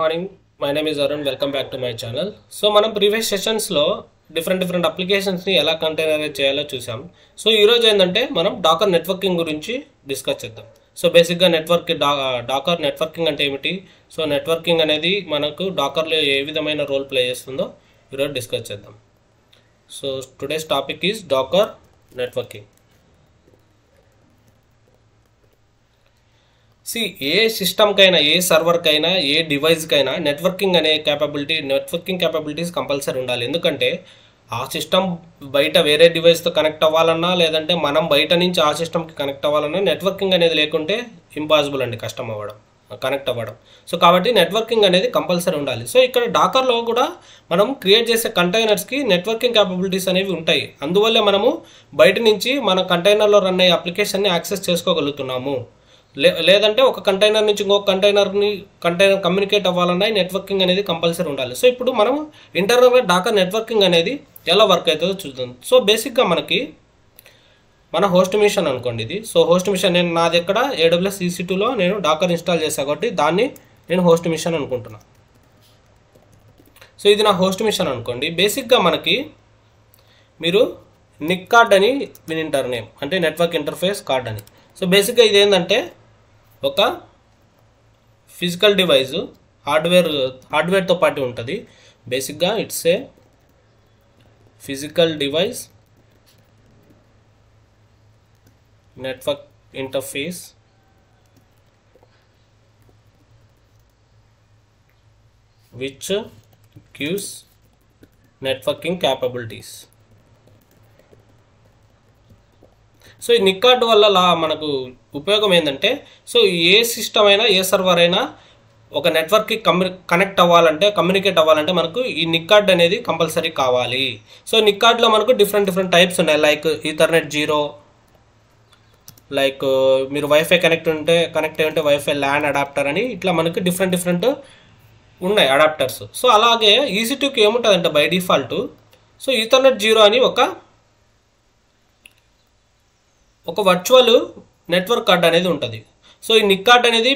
Morning, my name is Arun. Welcome back to my channel. So మనం previous sessions లో different applications ని ఎలా కంటైనరైజ్ చేయాలో చూసాం. సో ఈ రోజు ఏంటంటే మనం డాకర్ నెట్వర్కింగ్ గురించి డిస్కస్ చేద్దాం. సో బేసిక్ గా డాకర్ నెట్వర్కింగ్ అంటే ఏమిటి, సో నెట్వర్కింగ్ అనేది మనకు డాకర్ లో ఏ విధమైన రోల్ ప్లే చేస్తుందో ఈ రోజు డిస్కస్ చేద్దాం. So today's topic is Docker networking. ఏ సిస్టమ్కైనా, ఏ సర్వర్కైనా, ఏ డివైస్కైనా నెట్వర్కింగ్ క్యాపబిలిటీస్ కంపల్సరీ ఉండాలి. ఎందుకంటే ఆ సిస్టమ్ బయట వేరే డివైస్తో కనెక్ట్ అవ్వాలన్నా, లేదంటే మనం బయట నుంచి ఆ సిస్టమ్కి కనెక్ట్ అవ్వాలన్నా నెట్వర్కింగ్ అనేది లేకుంటే ఇంపాసిబుల్ అండి, కనెక్ట్ అవ్వడం. సో కాబట్టి నెట్వర్కింగ్ అనేది కంపల్సరీ ఉండాలి. సో ఇక్కడ డాకర్లో కూడా మనం క్రియేట్ చేసే కంటైనర్స్కి నెట్వర్కింగ్ క్యాపబిలిటీస్ అనేవి ఉంటాయి. అందువల్లే మనము బయట నుంచి మన కంటైనర్లో రన్ అయ్యే అప్లికేషన్ని యాక్సెస్ చేసుకోగలుగుతున్నాము. లేదంటే ఒక కంటైనర్ నుంచి ఇంకొక కంటైనర్ కమ్యూనికేట్ అవ్వాలన్నా నెట్వర్కింగ్ అనేది కంపల్సరీ ఉండాలి. సో ఇప్పుడు మనం ఇంటర్నల్గా డాకర్ నెట్వర్కింగ్ అనేది ఎలా వర్క్ అవుతుందో చూద్దాం. సో బేసిక్గా మనకి మన హోస్ట్ మిషన్ అనుకోండి ఇది. సో హోస్ట్ మిషన్ నాది ఎక్కడ AWS EC2లో నేను డాకర్ ఇన్స్టాల్ చేశాను కాబట్టి దాన్ని నేను హోస్ట్ మిషన్ అనుకుంటున్నాను. సో ఇది నా హోస్ట్ మిషన్ అనుకోండి. బేసిక్గా మనకి మీరు నిక్ కార్డ్ అని వినింటారు, నేమ్ అంటే నెట్వర్క్ ఇంటర్ఫేస్ కార్డ్ అని. సో బేసిక్గా ఇది ఏంటంటే ఒక ఫిజికల్ డివైస్ హార్డ్వేర్తో పాటు ఉంటుంది. బేసిక్గా it's a physical device network interface which gives networking capabilities. So ఈ నిక్ కార్డ్ వల్ల మనకు ఉపయోగం ఏంటంటే, సో ఏ సిస్టమ్ అయినా, ఏ సర్వర్ అయినా ఒక నెట్వర్క్కి కమ్యూనికేట్ అవ్వాలంటే మనకు ఈ నిక్ కార్డ్ అనేది కంపల్సరీ కావాలి. సో నిక్ కార్డ్లో మనకు డిఫరెంట్ టైప్స్ ఉన్నాయి. లైక్ ఈథర్నెట్ 0, లైక్ మీరు వైఫై కనెక్ట్ అయి ఉంటే వైఫై ల్యాన్ అడాప్టర్ అని, ఇట్లా మనకు డిఫరెంట్ ఉన్నాయి అడాప్టర్స్. సో అలాగే EC2కి ఏముంటుందంటే బై డిఫాల్ట్ సో ఈథర్నెట్ 0 అని ఒక వర్చువల్ నెట్వర్క్ కార్డ్ అనేది ఉంటుంది. సో ఈ నిక్ కార్డ్ అనేది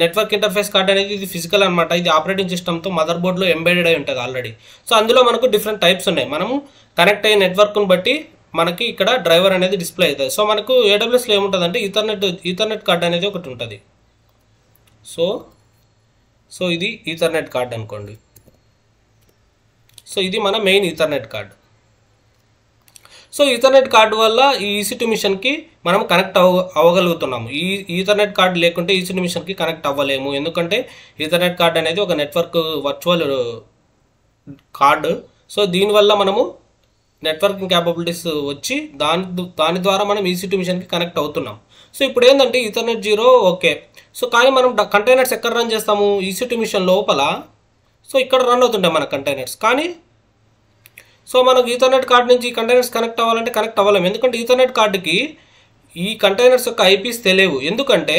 నెట్వర్క్ ఇంటర్ఫేస్ కార్డ్ అనేది ఇది ఫిజికల్ అనమాట. ఇది ఆపరేటింగ్ సిస్టమ్తో మదర్ బోర్డ్లో ఎంబెడెడ్ అయి ఉంటుంది ఆల్రెడీ. సో అందులో మనకు డిఫరెంట్ టైప్స్ ఉన్నాయి. మనము కనెక్ట్ అయ్యే నెట్వర్క్ను బట్టి మనకి ఇక్కడ డ్రైవర్ అనేది డిస్ప్లే అవుతుంది. సో మనకు AWSలో ఏముంటుందంటే ఈథర్నెట్ కార్డ్ అనేది ఒకటి ఉంటుంది. సో ఇది ఈథర్నెట్ కార్డ్ అనుకోండి. సో ఇది మన main Ethernet card. So Ethernet card వల్ల ఈ EC2 మిషన్కి మనం కనెక్ట్ అవ్వగలుగుతున్నాము. ఈ ఈథర్నెట్ కార్డు లేకుంటే EC2 మిషన్కి కనెక్ట్ అవ్వలేము. ఎందుకంటే ఈథర్నెట్ కార్డ్ అనేది ఒక నెట్వర్క్ వర్చువల్ కార్డు. సో దీనివల్ల మనము నెట్వర్కింగ్ క్యాపబిలిటీస్ వచ్చి దాని ద్వారా మనం EC2 మిషన్కి కనెక్ట్ అవుతున్నాం. సో ఇప్పుడు ఏంటంటే ఈథర్నెట్ 0 ఓకే. సో కానీ మనం కంటైనర్స్ ఎక్కడ రన్ చేస్తాము, EC2 మిషన్ లోపల. సో ఇక్కడ రన్ అవుతుంటాయి మన కంటైనర్స్. కానీ సో మనకు ఈథర్నెట్ కార్డ్ నుంచి ఈ కంటైనర్స్ కనెక్ట్ అవ్వాలంటే కనెక్ట్ అవ్వలేము. ఎందుకంటే ఈథర్నెట్ కార్డుకి ఈ కంటైనర్స్ యొక్క IPs తెలియవు. ఎందుకంటే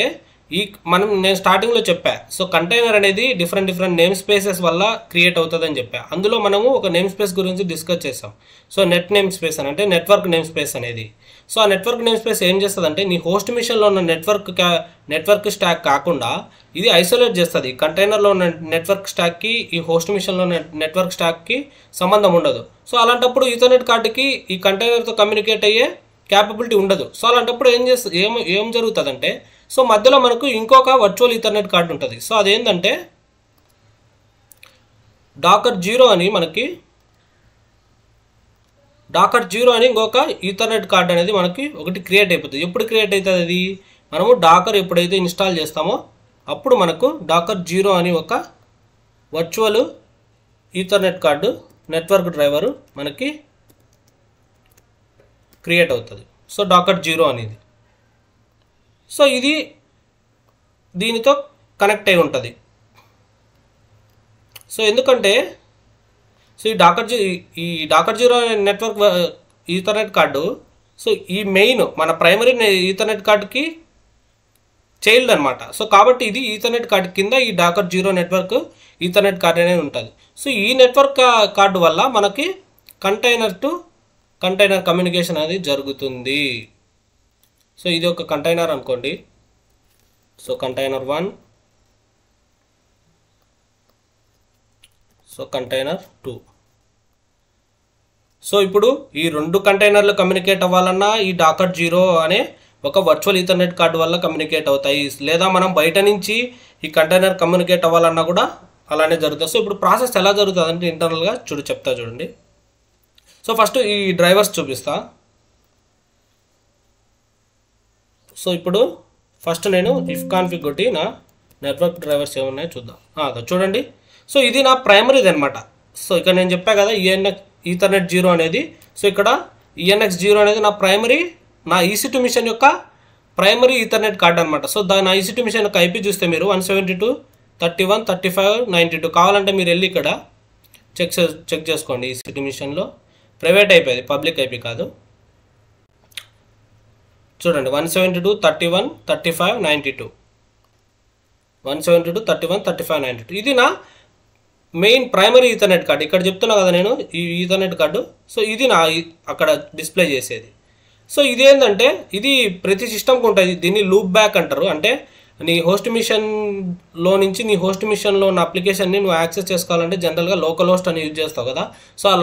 నేను స్టార్టింగ్లో చెప్పా, సో కంటైనర్ అనేది డిఫరెంట్ నేమ్ స్పేసెస్ వల్ల క్రియేట్ అవుతుందని చెప్పా. అందులో మనము ఒక నేమ్ స్పేస్ గురించి డిస్కస్ చేసాం. సో నేమ్ స్పేస్ అని అంటే నెట్వర్క్ నేమ్ స్పేస్ అనేది. సో ఆ నెట్వర్క్ నేమ్ స్పేస్ ఏం చేస్తుందంటే నీ హోస్ట్ మిషన్లో ఉన్న నెట్వర్క్ స్టాక్ కాకుండా ఇది ఐసోలేట్ చేస్తుంది. కంటైనర్లో ఉన్న నెట్వర్క్ స్టాక్కి ఈ హోస్ట్ మిషన్లో ఉన్న నెట్వర్క్ స్టాక్కి సంబంధం ఉండదు. సో అలాంటప్పుడు ఈథర్నెట్ కార్డుకి ఈ కంటైనర్తో కమ్యూనికేట్ అయ్యే క్యాపబిలిటీ ఉండదు. సో అలాంటప్పుడు ఏం జరుగుతుందంటే, సో మధ్యలో మనకు ఇంకొక వర్చువల్ ఈథర్నెట్ కార్డు ఉంటుంది. సో అదేంటంటే డాకర్ 0 అని ఇంకొక ఈథర్నెట్ కార్డు అనేది మనకి ఒకటి క్రియేట్ అయిపోతుంది. ఎప్పుడు క్రియేట్ అవుతుంది అది, మనము డాకర్ ఎప్పుడైతే ఇన్స్టాల్ చేస్తామో అప్పుడు మనకు డాకర్ 0 అని ఒక virtual ethernet card network driver మనకి క్రియేట్ అవుతుంది. సో డాకర్ 0 అనేది. సో ఇది దీనితో కనెక్ట్ అయి ఉంటుంది. సో ఎందుకంటే సో ఈ docker 0 network ethernet card so ఈ మెయిన్ మన ప్రైమరీ ఈథర్నెట్ కార్డుకి చైల్డ్ అనమాట. సో కాబట్టి ఇది ఈథర్నెట్ కార్డు కింద ఈ డాకర్ 0 నెట్వర్క్ ఈథర్నెట్ కార్డు అనేది ఉంటుంది. సో ఈ నెట్వర్క్ కార్డు వల్ల మనకి కంటైనర్ కమ్యూనికేషన్ అనేది జరుగుతుంది. సో ఇది ఒక కంటైనర్ అనుకోండి. So container 1 so container 2. So ఇప్పుడు ఈ 2 కంటైనర్లు కమ్యూనికేట్ అవ్వాలన్నా ఈ డాకర్ 0 అనే ఒక వర్చువల్ ఈథర్నెట్ కార్డు వల్ల కమ్యూనికేట్ అవుతాయి. లేదా మనం బయట నుంచి ఈ కంటైనర్ కమ్యూనికేట్ అవ్వాలన్నా కూడా అలానే జరుగుతుంది. సో ఇప్పుడు ప్రాసెస్ ఎలా జరుగుతుంది అంటే ఇంటర్నల్గా చెప్తా చూడండి. సో ఫస్ట్ ఈ డ్రైవర్స్ చూపిస్తా. సో ఇప్పుడు ఫస్ట్ నేను ఇఫ్ కాన్ఫిగ్ కొట్టి నా నెట్వర్క్ డ్రైవర్స్ ఏమున్నాయో చూద్దాం. చూడండి. సో ఇది నా ప్రైమరీది అనమాట. సో ఇక్కడ నేను చెప్పా కదా ఈథర్నెట్ 0 అనేది. సో ఇక్కడ ENX 0 అనేది నా ప్రైమరీ, నా EC2 మిషన్ యొక్క ప్రైమరీ ఈథర్నెట్ కార్డ్ అనమాట. సో నా EC2 మిషన్ యొక్క IP చూస్తే మీరు 172.31.35.92 కావాలంటే మీరు వెళ్ళి ఇక్కడ చెక్ చేసుకోండి. EC2 మిషన్లో ప్రైవేట్ IP, అది పబ్లిక్ IP కాదు. చూడండి 172.31.35.92 172.31.35.92 ఇది నా మెయిన్ ప్రైమరీ ఈథర్నెట్ కార్డు. ఇక్కడ చెప్తున్నా కదా నేను ఈ ఈథర్నెట్ కార్డు. సో ఇది నా అక్కడ డిస్ప్లే చేసేది. సో ఇదేంటంటే ఇది ప్రతి సిస్టమ్కి ఉంటుంది. దీన్ని లూప్ బ్యాక్ అంటారు. అంటే నీ హోస్ట్ మిషన్లో నుంచి నీ హోస్ట్ మిషన్లో ఉన్న అప్లికేషన్ని నువ్వు యాక్సెస్ చేసుకోవాలంటే జనరల్గా లోకల్ హోస్ట్ అని యూజ్ చేస్తావు కదా. సో ఆ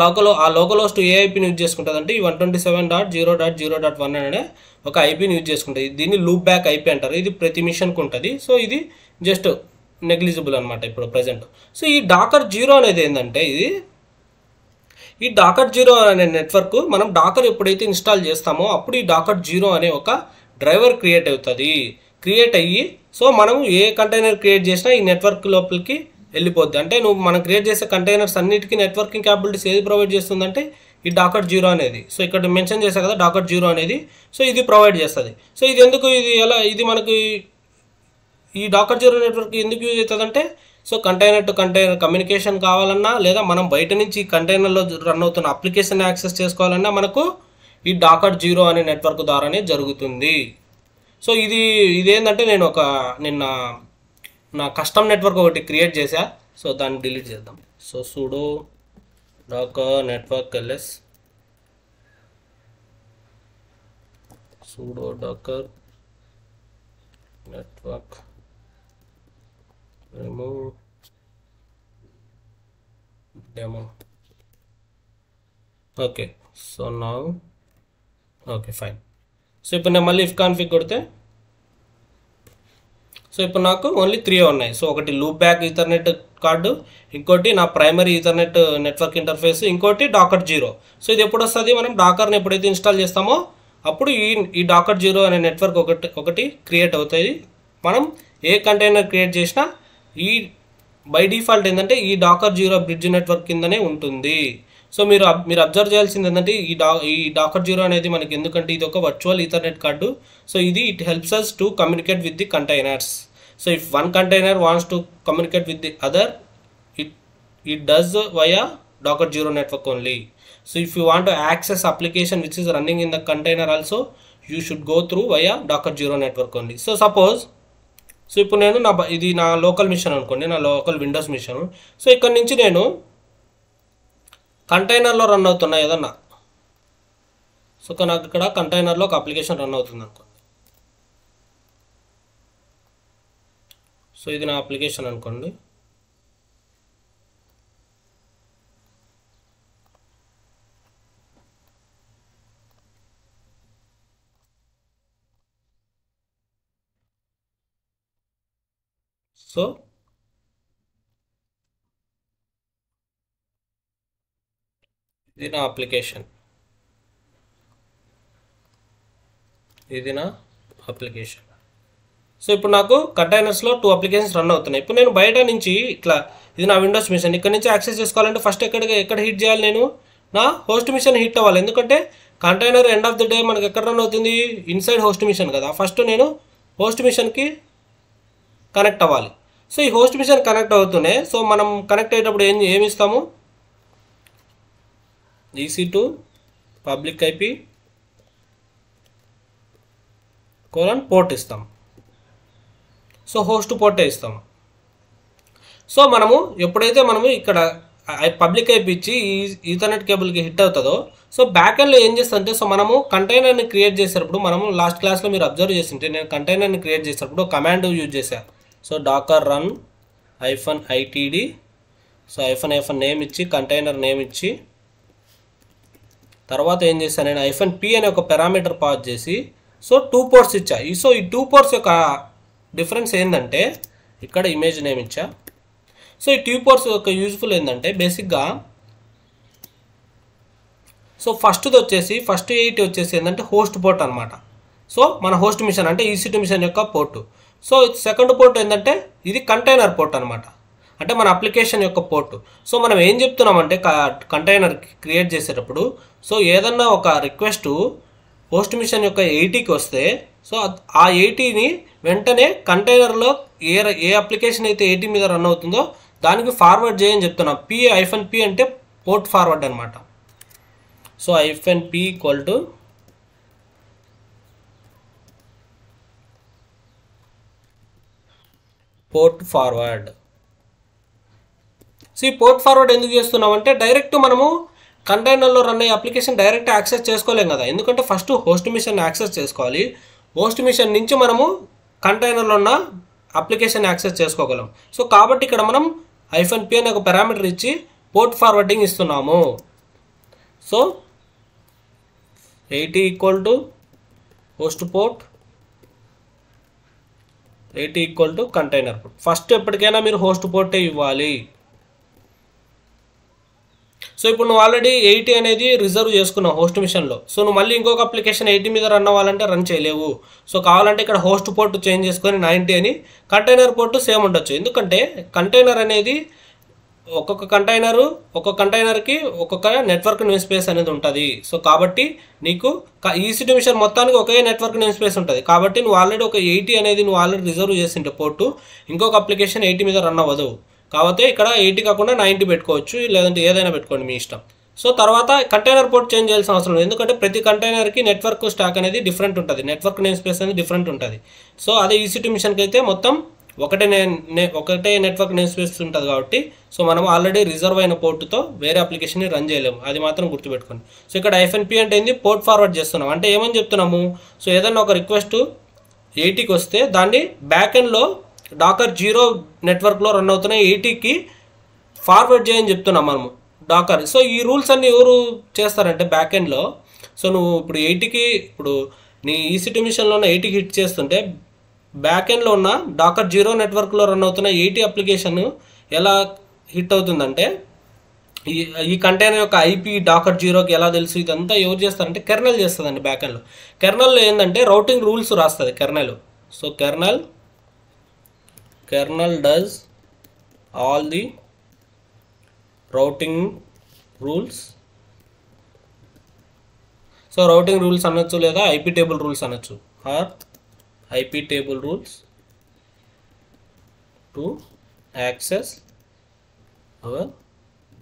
లోకల్ హోస్ట్ ఏ ఐపీని యూజ్ చేసుకుంటుంది అంటే ఈ 127.0.0.1 అనే ఒక ఐపీని యూజ్ చేసుకుంటుంది. దీన్ని లూప్ బ్యాక్ ఐపీ అంటారు. ఇది ప్రతి మిషన్కి ఉంటుంది. సో ఇది జస్ట్ నెగ్లిజిబుల్ అనమాట ఇప్పుడు ప్రజెంట్. సో ఈ డాకర్ 0 అనేది ఏంటంటే ఈ డాకర్ 0 అనే నెట్వర్క్ మనం డాకర్ ఎప్పుడైతే ఇన్స్టాల్ చేస్తామో అప్పుడు ఈ డాకర్ 0 అనే ఒక డ్రైవర్ క్రియేట్ అవుతుంది. క్రియేట్ అయ్యి సో మనం ఏ కంటైనర్ క్రియేట్ చేసినా ఈ నెట్వర్క్ లోపలికి వెళ్ళిపోద్ది. అంటే మనం క్రియేట్ చేసే కంటైనర్స్ అన్నిటికీ నెట్వర్కింగ్ క్యాపబిలిటీస్ ఏది ప్రొవైడ్ చేస్తుందంటే ఈ డాకర్ 0 అనేది. సో ఇక్కడ మెన్షన్ చేశా కదా డాకర్ 0 అనేది. సో ఇది ప్రొవైడ్ చేస్తుంది. సో ఇది ఎందుకు ఇది మనకి ఈ డాకర్ 0 నెట్వర్క్ ఎందుకు యూజ్ అవుతుందంటే so container to container communication కావాలన్నా లేదా మనం బయట నుంచి కంటైనర్లో రన్ అవుతున్న అప్లికేషన్ యాక్సెస్ చేసుకోవాలన్నా మనకు ఈ డాకర్ 0 అనే నెట్వర్క్ ద్వారానే జరుగుతుంది. సో ఇదేంటంటే నేను నిన్న నా కస్టమ్ నెట్వర్క్ ఒకటి క్రియేట్ చేశా. సో దాన్ని డిలీట్ చేద్దాం. So sudo docker network ls sudo docker network remove demo. Okay, so now okay fine. So ఇప్పుడు నేను మళ్ళీ ఇఫ్ కాన్ఫిగ్ కొడితే సో ఇప్పుడు నాకు ఓన్లీ 3 ఉన్నాయి. సో ఒకటి లూప్ బ్యాక్ ఈథర్నెట్ కార్డు, ఇంకోటి నా ప్రైమరీ ఈథర్నెట్ నెట్వర్క్ ఇంటర్ఫేస్, ఇంకోటి డాకర్ 0. సో ఇది ఎప్పుడు వస్తుంది, మనం డాకర్ని ఎప్పుడైతే ఇన్స్టాల్ చేస్తామో అప్పుడు ఈ డాకర్ 0 అనే నెట్వర్క్ ఒకటి క్రియేట్ అవుతుంది. మనం ఏ కంటైనర్ క్రియేట్ చేసినా బై డిఫాల్ట్ ఏంటంటే ఈ డాకర్ 0 బ్రిడ్జ్ నెట్వర్క్ కిందనే ఉంటుంది. సో మీరు అబ్జర్వ్ చేయాల్సింది ఏంటంటే ఈ డాకర్ 0 అనేది మనకి ఎందుకంటే ఇది ఒక virtual ethernet card. So it helps us to communicate with the containers. So if one container wants to communicate with the other it does via docker 0 network only. So if you want to access application which is running in the container also, you should go through via docker 0 network only. So suppose ఇప్పుడు నేను ఇది నా local machine అనుకోండి, నా local Windows machine. So ఇక్కడ నుంచి నేను కంటైనర్లో రన్ అవుతున్నా ఏదన్నా. సో నాకు ఇక్కడ కంటైనర్లో ఒక అప్లికేషన్ రన్ అవుతుంది అనుకోండి. సో ఇది నా అప్లికేషన్ అనుకోండి. సో ఇది నా అప్లికేషన్, సో ఇప్పుడు నాకు కంటైనర్స్లో 2 అప్లికేషన్స్ రన్ అవుతున్నాయి. ఇప్పుడు నేను బయట నుంచి ఇట్లా ఇది నా విండోస్ మిషన్, ఇక్కడ నుంచి యాక్సెస్ చేసుకోవాలంటే ఫస్ట్ ఎక్కడ హిట్ చేయాలి, నేను నా హోస్ట్ మిషన్ హిట్ అవ్వాలి. ఎందుకంటే container end of the day మనకి ఎక్కడ రన్ అవుతుంది, ఇన్సైడ్ హోస్ట్ మిషన్ కదా. ఫస్ట్ నేను హోస్ట్ మిషన్కి కనెక్ట్ అవ్వాలి. సో ఈ హోస్ట్ మిషన్ కనెక్ట్ అవుతూనే సో మనం కనెక్ట్ అయ్యేటప్పుడు ఏమి ఇస్తాము, EC2 పబ్లిక్ IP పోర్ట్ ఇస్తాం. సో హోస్ట్ పోర్టే ఇస్తాము. సో ఎప్పుడైతే మనము ఇక్కడ పబ్లిక్ IP ఇచ్చి ఈథర్నెట్ కేబుల్కి హిట్ అవుతుందో సో బ్యాక్ ఎండ్లో ఏం చేస్తుందంటే సో మనము కంటైనర్ని క్రియేట్ చేసేటప్పుడు మనము లాస్ట్ క్లాస్లో మీరు అబ్జర్వ్ చేస్తుంటే నేను కంటైనర్ని క్రియేట్ చేసేటప్పుడు కమాండ్ యూజ్ చేశాను. So docker run -itd so -f name ఇచ్చి కంటైనర్ నేమ్ ఇచ్చి తర్వాత ఏం చేశాను నేను -p అనే ఒక పారామీటర్ పాస్ చేసి సో 2 పోర్ట్స్ ఇచ్చా. సో ఈ 2 పోర్ట్స్ యొక్క డిఫరెన్స్ ఏంటంటే ఇక్కడ ఇమేజ్ నేమ్ ఇచ్చా. సో ఈ 2 పోర్ట్స్ యొక్క యూజ్ఫుల్ ఏంటంటే బేసిక్గా సో ఫస్ట్ 8 వచ్చేసి ఏంటంటే హోస్ట్ పోర్ట్ అనమాట. సో మన హోస్ట్ మిషన్ అంటే EC2 మిషన్ యొక్క పోర్టు. సో సెకండ్ పోర్ట్ ఏంటంటే ఇది కంటైనర్ పోర్ట్ అనమాట, అంటే మన అప్లికేషన్ యొక్క పోర్టు. సో మనం ఏం చెప్తున్నామంటే కంటైనర్ క్రియేట్ చేసేటప్పుడు సో ఏదన్నా ఒక రిక్వెస్ట్ హోస్ట్ మిషన్ యొక్క 80కి వస్తే సో ఆ 80ని వెంటనే కంటైనర్లో ఏ అప్లికేషన్ అయితే 80 మీద రన్ అవుతుందో దానికి ఫార్వర్డ్ చేయని చెప్తున్నాం. -p అంటే పోర్ట్ ఫార్వర్డ్ అనమాట. So -p equal to port forward. So ఈ పోర్ట్ ఫార్వర్డ్ ఎందుకు చేస్తున్నామంటే డైరెక్ట్ మనము కంటైనర్లో రన్ అయ్యే అప్లికేషన్ డైరెక్ట్ యాక్సెస్ చేసుకోలేం కదా, ఎందుకంటే ఫస్ట్ హోస్ట్ మిషన్ యాక్సెస్ చేసుకోవాలి. హోస్ట్ మిషన్ నుంచి మనము కంటైనర్లో ఉన్న అప్లికేషన్ యాక్సెస్ చేసుకోగలం. సో కాబట్టి ఇక్కడ మనం -p అనే ఒక పారామీటర్ ఇచ్చి పోర్ట్ ఫార్వర్డింగ్ ఇస్తున్నాము. So 80 equal to host port, 80 equal to container port. First ఎప్పటికైనా మీరు హోస్ట్ పోర్టే ఇవ్వాలి. సో ఇప్పుడు నువ్వు ఆల్రెడీ 80 అనేది రిజర్వ్ చేసుకున్నావు హోస్ట్ మిషన్లో. సో నువ్వు మళ్ళీ ఇంకొక అప్లికేషన్ 80 మీద రన్ అవ్వాలంటే రన్ చేయలేవు. సో కావాలంటే ఇక్కడ హోస్ట్ పోర్ట్ చేంజ్ చేసుకొని 90 అని, కంటైనర్ పోర్టు సేమ్ ఉండొచ్చు. ఎందుకంటే కంటైనర్ అనేది ఒక్కొక్క కంటైనర్కి ఒక్కొక్క నెట్వర్క్ నేమ్ స్పేస్ అనేది ఉంటుంది. సో కాబట్టి నీకు EC2 మిషన్ మొత్తానికి ఒకే నెట్వర్క్ నేమ్ స్పేస్ ఉంటుంది. కాబట్టి నువ్వు ఆల్రెడీ ఒక 80 అనేది నువ్వు ఆల్రెడీ రిజర్వ్ చేసింటే పోర్టు ఇంకొక అప్లికేషన్ 80 మీద రన్ అవ్వదు. కాబట్టి ఇక్కడ 80 కాకుండా 90 పెట్టుకోవచ్చు, లేదంటే ఏదైనా పెట్టుకోండి మీ ఇష్టం. సో తర్వాత కంటైనర్ పోర్ట్ చేంజ్ చేయాల్సిన అవసరం లేదు, ఎందుకంటే ప్రతి కంటైనర్కి నెట్వర్క్ స్టాక్ అనేది డిఫరెంట్ ఉంటుంది, నెట్వర్క్ నేమ్ స్పేస్ అనేది డిఫరెంట్ ఉంటుంది. సో అదే EC2 మిషన్కి అయితే మొత్తం ఒకటే నెట్వర్క్ నేమ్ స్పేస్ ఉంటుంది కాబట్టి సో మనం ఆల్రెడీ రిజర్వ్ అయిన పోర్టుతో వేరే అప్లికేషన్ని రన్ చేయలేము, అది మాత్రం గుర్తుపెట్టుకోండి. సో ఇక్కడ -p అంటే ఏంది, పోర్ట్ ఫార్వర్డ్ చేస్తున్నాం. అంటే ఏమని చెప్తున్నాము, సో ఏదన్నా ఒక రిక్వెస్ట్ 80కి వస్తే దాన్ని బ్యాక్ ఎండ్లో డాకర్ 0 నెట్వర్క్లో రన్ అవుతున్న 80కి ఫార్వర్డ్ చేయని చెప్తున్నాం మనము డాకర్. సో ఈ రూల్స్ అన్ని ఎవరు చేస్తారంటే బ్యాక్ ఎండ్లో. సో నువ్వు ఇప్పుడు 80కి ఇప్పుడు నీ EC2 మిషన్లో ఉన్న 80కి హిట్ చేస్తుంటే బ్యాక్ ఎండ్లో ఉన్న డాకర్ 0 నెట్వర్క్లో రన్ అవుతున్న 80 అప్లికేషన్ ఎలా హిట్ అవుతుందంటే ఈ కంటైనర్ యొక్క IP డాకర్ 0కి ఎలా తెలుసు, ఇదంతా ఎవరు చేస్తారంటే కెర్నల్ చేస్తుందండి. బ్యాక్ ఎండ్లో కెర్నల్లో ఏంటంటే రౌటింగ్ రూల్స్ రాస్తుంది kernel. So kernel does all the routing rules. So routing rules అనొచ్చు లేదా IP టేబుల్ రూల్స్ అనొచ్చు, or IP table rules to access our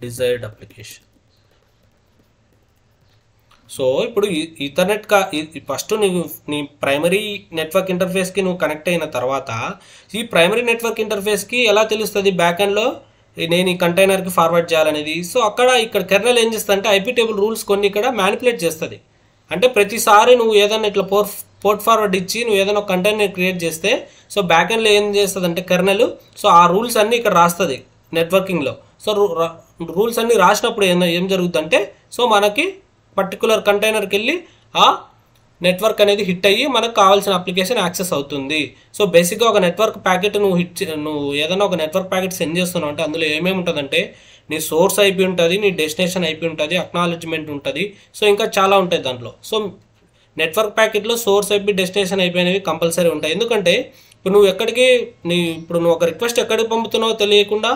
desired application. So ఇప్పుడు ఈథర్నెట్ ఫస్ట్ నీ ప్రైమరీ నెట్వర్క్ ఇంటర్ఫేస్కి నువ్వు కనెక్ట్ అయిన తర్వాత ఈ ప్రైమరీ నెట్వర్క్ ఇంటర్ఫేస్కి ఎలా తెలుస్తుంది బ్యాక్ ఎండ్లో నేను ఈ కంటైనర్కి ఫార్వర్డ్ చేయాలనేది. సో ఇక్కడ కెర్నల్ ఏం చేస్తుంది అంటే IP టేబుల్ రూల్స్ కొన్ని ఇక్కడ మ్యానిపులేట్ చేస్తుంది. అంటే ప్రతిసారి నువ్వు ఏదైనా ఇట్లా పోర్ట్ ఫార్వర్డ్ ఇచ్చి నువ్వు ఏదైనా ఒక కంటైనర్ క్రియేట్ చేస్తే సో బ్యాక్ ఎండ్లో ఏం చేస్తుంది అంటే కెర్నల్ సో ఆ రూల్స్ అన్నీ ఇక్కడ రాస్తుంది నెట్వర్కింగ్లో. సో రూల్స్ అన్నీ రాసినప్పుడు ఏం జరుగుతుందంటే సో మనకి పర్టికులర్ కంటైనర్కి వెళ్ళి ఆ నెట్వర్క్ అనేది హిట్ అయ్యి మనకు కావాల్సిన అప్లికేషన్ యాక్సెస్ అవుతుంది. సో బేసిక్గా ఒక నెట్వర్క్ ప్యాకెట్ నువ్వు ఏదైనా ఒక నెట్వర్క్ ప్యాకెట్ సెండ్ చేస్తున్నావు అంటే అందులో ఏమేమి ఉంటుందంటే నీ సోర్స్ IP ఉంటుంది, నీ డెస్టినేషన్ IP ఉంటుంది, అక్నాలెడ్జ్మెంట్ ఉంటుంది, సో ఇంకా చాలా ఉంటాయి దాంట్లో. సో నెట్వర్క్ ప్యాకెట్లో సోర్స్ IP డెస్టినేషన్ IP అనేవి కంపల్సరీ ఉంటాయి. ఎందుకంటే ఇప్పుడు నువ్వు ఒక రిక్వెస్ట్ ఎక్కడికి పంపుతున్నావో తెలియకుండా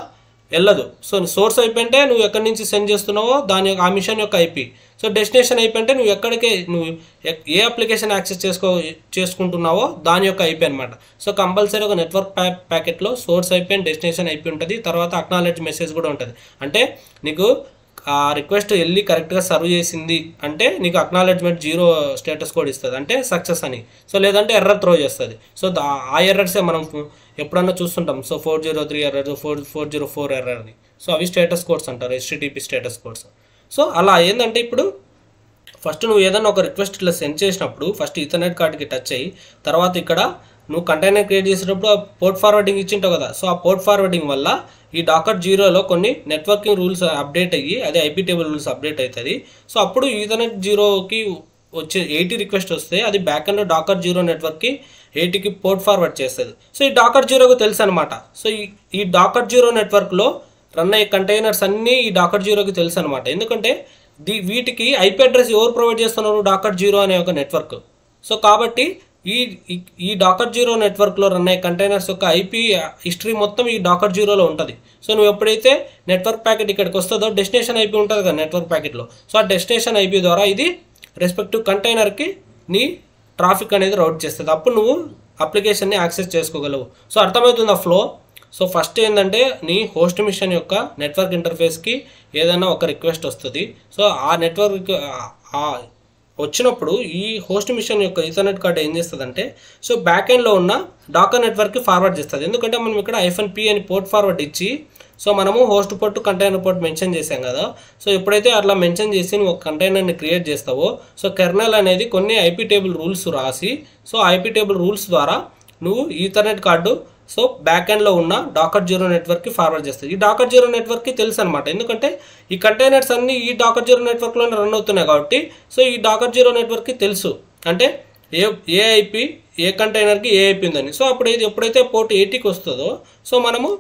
వెళ్ళదు. సో సోర్స్ IP అంటే నువ్వు ఎక్కడి నుంచి సెండ్ చేస్తున్నావో దాని యొక్క ఆ మిషన్ యొక్క IP. సో డెస్టినేషన్ IP అంటే నువ్వు ఏ అప్లికేషన్ యాక్సెస్ చేసుకుంటున్నావో దాని యొక్క IP అనమాట. సో కంపల్సరీ ఒక నెట్వర్క్ ప్యాకెట్లో source IP and destination IP ఉంటుంది, తర్వాత అక్నాలెడ్జ్ మెసేజ్ కూడా ఉంటుంది. అంటే నీకు ఆ రిక్వెస్ట్ వెళ్ళి కరెక్ట్గా సర్వ్ చేసింది అంటే నీకు అక్నాలెడ్జ్మెంట్ 0 స్టేటస్ కోడ్ ఇస్తుంది, అంటే సక్సెస్ అని. సో లేదంటే ఎర్రర్ త్రో చేస్తుంది. సో ఆ ఎర్రర్సే మనం ఎప్పుడన్నా చూస్తుంటాం. సో 403 ఎర్రర్, 404 ఎర్రర్ అని. సో అవి స్టేటస్ కోడ్స్ అంటారు, HTTP స్టేటస్ కోడ్స్. సో అలా ఏంటంటే ఇప్పుడు ఫస్ట్ నువ్వు ఏదైనా ఒక రిక్వెస్ట్ ఇట్లా సెండ్ చేసినప్పుడు ఫస్ట్ ఈథర్నెట్ కార్డ్కి టచ్ అయ్యి తర్వాత ఇక్కడ నువ్వు కంటైనర్ క్రియేట్ చేసేటప్పుడు పోర్ట్ ఫార్వర్డింగ్ ఇచ్చింటావు కదా. సో ఆ పోర్ట్ ఫార్వర్డింగ్ వల్ల ఈ డాకర్ జీరోలో కొన్ని నెట్వర్కింగ్ రూల్స్ అప్డేట్ అయ్యి అదే ఐపీ టేబుల్ రూల్స్ అప్డేట్ అవుతుంది. సో అప్పుడు ఈథర్నెట్ జీరోకి వచ్చే 80 రిక్వెస్ట్ వస్తే అది బ్యాక్ ఎండ్ డాకర్ జీరో నెట్వర్క్కి 80కి పోర్ట్ ఫార్వర్డ్ చేస్తుంది. సో ఈ డాకర్ జీరోకు తెలుసు అనమాట. సో ఈ డాకర్ జీరో నెట్వర్క్లో రన్ అయ్యే కంటైనర్స్ అన్నీ ఈ డాకర్ జీరోకి తెలుసు అనమాట. ఎందుకంటే వీటికి ఐపీ అడ్రస్ ఎవరు ప్రొవైడ్ చేస్తున్నారు, డాకర్ జీరో అనే ఒక నెట్వర్క్. సో కాబట్టి ఈ డాకర్ జీరో నెట్వర్క్లో రన్ అయ్యే కంటైనర్స్ యొక్క ఐపీ హిస్టరీ మొత్తం ఈ డాకర్ జీరోలో ఉంటుంది. సో నువ్వు ఎప్పుడైతే నెట్వర్క్ ప్యాకెట్ ఇక్కడికి వస్తుందో డెస్టినేషన్ ఐపీ ఉంటుంది కదా నెట్వర్క్ ప్యాకెట్లో, సో ఆ డెస్టినేషన్ ఐపీ ద్వారా ఇది రెస్పెక్టివ్ కంటైనర్కి నీ ట్రాఫిక్ అనేది రౌట్ చేస్తుంది. అప్పుడు నువ్వు అప్లికేషన్ని యాక్సెస్ చేసుకోగలవు. సో అర్థమవుతుంది ఆ ఫ్లో. సో ఫస్ట్ ఏంటంటే నీ హోస్ట్ మిషన్ యొక్క నెట్వర్క్ ఇంటర్ఫేస్కి ఏదైనా ఒక రిక్వెస్ట్ వస్తుంది. సో ఆ నెట్వర్క్ వచ్చినప్పుడు ఈ హోస్ట్ మిషన్ యొక్క ఈథర్నెట్ కార్డ్ ఏం చేస్తుందంటే సో బ్యాక్ ఎండ్లో ఉన్న డాకర్ నెట్వర్క్కి ఫార్వర్డ్ చేస్తుంది. ఎందుకంటే మనం ఇక్కడ -p అని పోర్ట్ ఫార్వర్డ్ ఇచ్చి సో మనము host port container port mention చేసాం కదా. సో ఎప్పుడైతే అట్లా మెన్షన్ చేసి నువ్వు ఒక కంటైనర్ని క్రియేట్ చేస్తావో సో కెర్నల్ అనేది కొన్ని ఐపీ టేబుల్ రూల్స్ రాసి సో ఐపీ టేబుల్ రూల్స్ ద్వారా నువ్వు ఈథర్నెట్ కార్డు సో బ్యాక్ ఎండ్లో ఉన్న డాకర్ జీరో నెట్వర్క్కి ఫార్వర్డ్ చేస్తుంది. ఈ డాకర్ జీరో నెట్వర్క్కి తెలుసు అనమాట. ఎందుకంటే ఈ కంటైనర్స్ అన్నీ ఈ డాకర్ జీరో నెట్వర్క్లోనే రన్ అవుతున్నాయి కాబట్టి సో ఈ డాకర్ జీరో నెట్వర్క్కి తెలుసు అంటే ఏ ఐపీ ఏ కంటైనర్కి ఏ ఐపీ ఉందని. సో అప్పుడు ఎప్పుడైతే పోర్ట్ 80కి వస్తుందో సో మనము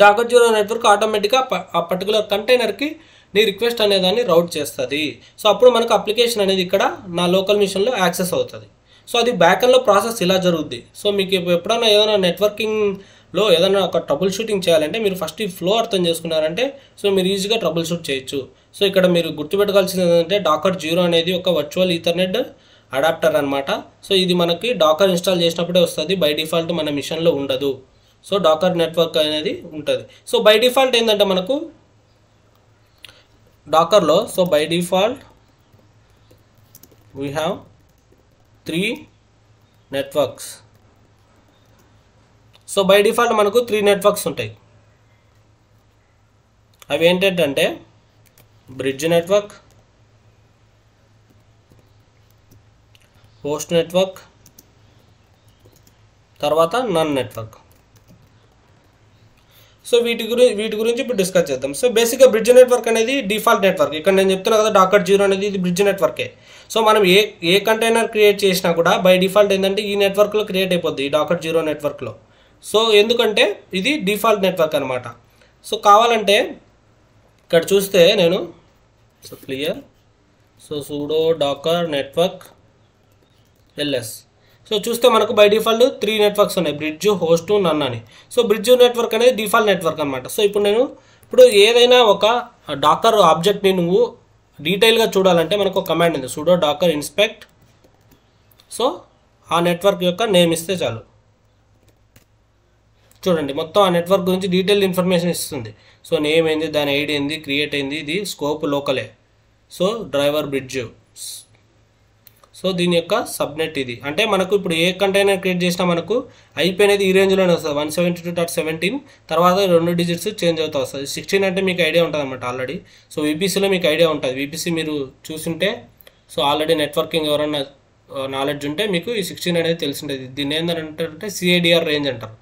డాకర్ జీరో నెట్వర్క్ ఆటోమేటిక్గా ఆ పర్టికులర్ కంటైనర్కి నీ రిక్వెస్ట్ అనేదాన్ని రౌట్ చేస్తుంది. సో అప్పుడు మనకు అప్లికేషన్ అనేది ఇక్కడ నా లోకల్ మిషన్లో యాక్సెస్ అవుతుంది. సో అది బ్యాక్ ఎండ్లో ప్రాసెస్ ఇలా జరుగుద్ది. సో మీకు ఎప్పుడైనా ఏదైనా నెట్వర్కింగ్లో ఏదైనా ఒక ట్రబుల్ షూటింగ్ చేయాలంటే మీరు ఫస్ట్ ఈ ఫ్లో అర్థం చేసుకున్నారంటే సో మీరు ఈజీగా ట్రబుల్ షూట్ చేయొచ్చు. సో ఇక్కడ మీరు గుర్తుపెట్టుకోవాల్సింది ఏంటంటే డాకర్ జీరో అనేది ఒక వర్చువల్ ఈథర్నెట్ అడాప్టర్ అనమాట. సో ఇది మనకి డాకర్ ఇన్స్టాల్ చేసినప్పుడే వస్తుంది, బై డిఫాల్ట్ మన మిషన్లో ఉండదు. సో డాకర్ నెట్వర్క్ అనేది ఉంటుంది. సో బై డిఫాల్ట్ ఏంటంటే మనకు డాకర్లో so by default we have 3 networks. So by default మనకు 3 నెట్వర్క్స్ ఉంటాయి. అవి ఏంటంటే బ్రిడ్జ్ నెట్వర్క్, హోస్ట్ నెట్వర్క్, తర్వాత నన్ నెట్వర్క్. సో వీటి గురించి ఇప్పుడు డిస్కస్ చేద్దాం. సో బేసిక్గా బ్రిడ్జ్ నెట్వర్క్ అనేది డిఫాల్ట్ నెట్వర్క్. ఇక్కడ నేను చెప్తున్నా కదా డాకర్ జీరో అనేది ఇది బ్రిడ్జ్ నెట్వర్కే. సో మనం ఏ కంటైనర్ క్రియేట్ చేసినా కూడా బై డిఫాల్ట్ ఏంటంటే ఈ నెట్వర్క్లో క్రియేట్ అయిపోద్ది, ఈ డాకర్ జీరో నెట్వర్క్లో. సో ఎందుకంటే ఇది డిఫాల్ట్ నెట్వర్క్ అనమాట. సో కావాలంటే ఇక్కడ చూస్తే నేను so clear so sudo docker network ls. So చూస్తే మనకు బై డిఫాల్ట్ 3 నెట్వర్క్స్ ఉన్నాయి, బ్రిడ్జ్, హోస్ట్, నన్ అని. సో బ్రిడ్జ్ నెట్వర్క్ అనేది డిఫాల్ట్ నెట్వర్క్ అనమాట. సో ఇప్పుడు ఏదైనా ఒక డాకర్ ఆబ్జెక్ట్ని నువ్వు డీటెయిల్గా చూడాలంటే మనకు ఒక కమాండ్ ఉంది sudo docker inspect. సో ఆ నెట్వర్క్ యొక్క నేమ్ ఇస్తే చాలు, చూడండి మొత్తం ఆ నెట్వర్క్ గురించి డీటెయిల్ ఇన్ఫర్మేషన్ ఇస్తుంది. సో నేమ్ ఏంది, దాని ఐడి ఏంది, క్రియేట్ అయింది, ఇది స్కోప్ లోకలే. So driver bridge. సో దీని యొక్క సబ్నెట్ ఇది. అంటే మనకు ఇప్పుడు ఏ కంటైనర్ క్రియేట్ చేసినా మనకు ఐపీ అనేది ఈ రేంజ్లోనే వస్తుంది, 172.17. తర్వాత 2 డిజిట్స్ చేంజ్ అవుతూ వస్తుంది. 16 అంటే మీకు ఐడియా ఉంటుంది అనమాట ఆల్రెడీ. సో వీపీసీలో మీకు ఐడియా ఉంటుంది, వీపీసీ మీరు చూసుంటే సో ఆల్రెడీ నెట్వర్కింగ్ ఎవరైనా నాలెడ్జ్ ఉంటే మీకు ఈ 16 అనేది తెలిసి ఉంటుంది. దీన్ని ఏంటంటే సిఐడిఆర్ రేంజ్ అంటారు,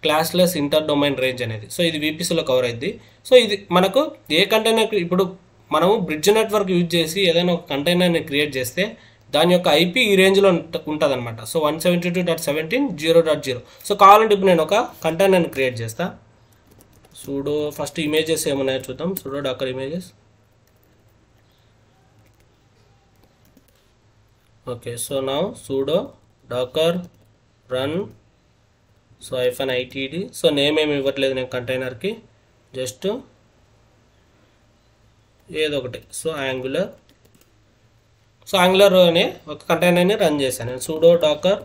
క్లాస్లెస్ ఇంటర్ డొమైన్ రేంజ్ అనేది. సో ఇది వీపీసీలో కవర్ అయింది. సో ఇది మనకు ఏ కంటైనర్ ఇప్పుడు మనము బ్రిడ్జ్ నెట్వర్క్ యూజ్ చేసి ఏదైనా ఒక కంటైనర్ని క్రియేట్ చేస్తే దాని యొక్క ఐపీ ఈ రేంజ్లో ఉంటుంది అనమాట. సో 172.17.0.0. సో కావాలంటే ఇప్పుడు నేను ఒక కంటైనర్ని క్రియేట్ చేస్తా. sudo ఫస్ట్ ఇమేజెస్ ఏమున్నాయో చూద్దాం. sudo docker images. Okay, so now sudo docker run so -itd. So name ఏమి ఇవ్వట్లేదు నేను కంటైనర్కి, జస్ట్ ఏదో ఒకటి. So angular. సో యాంగులర్ అనే ఒక కంటైనర్ని రన్ చేశాను నేను sudo docker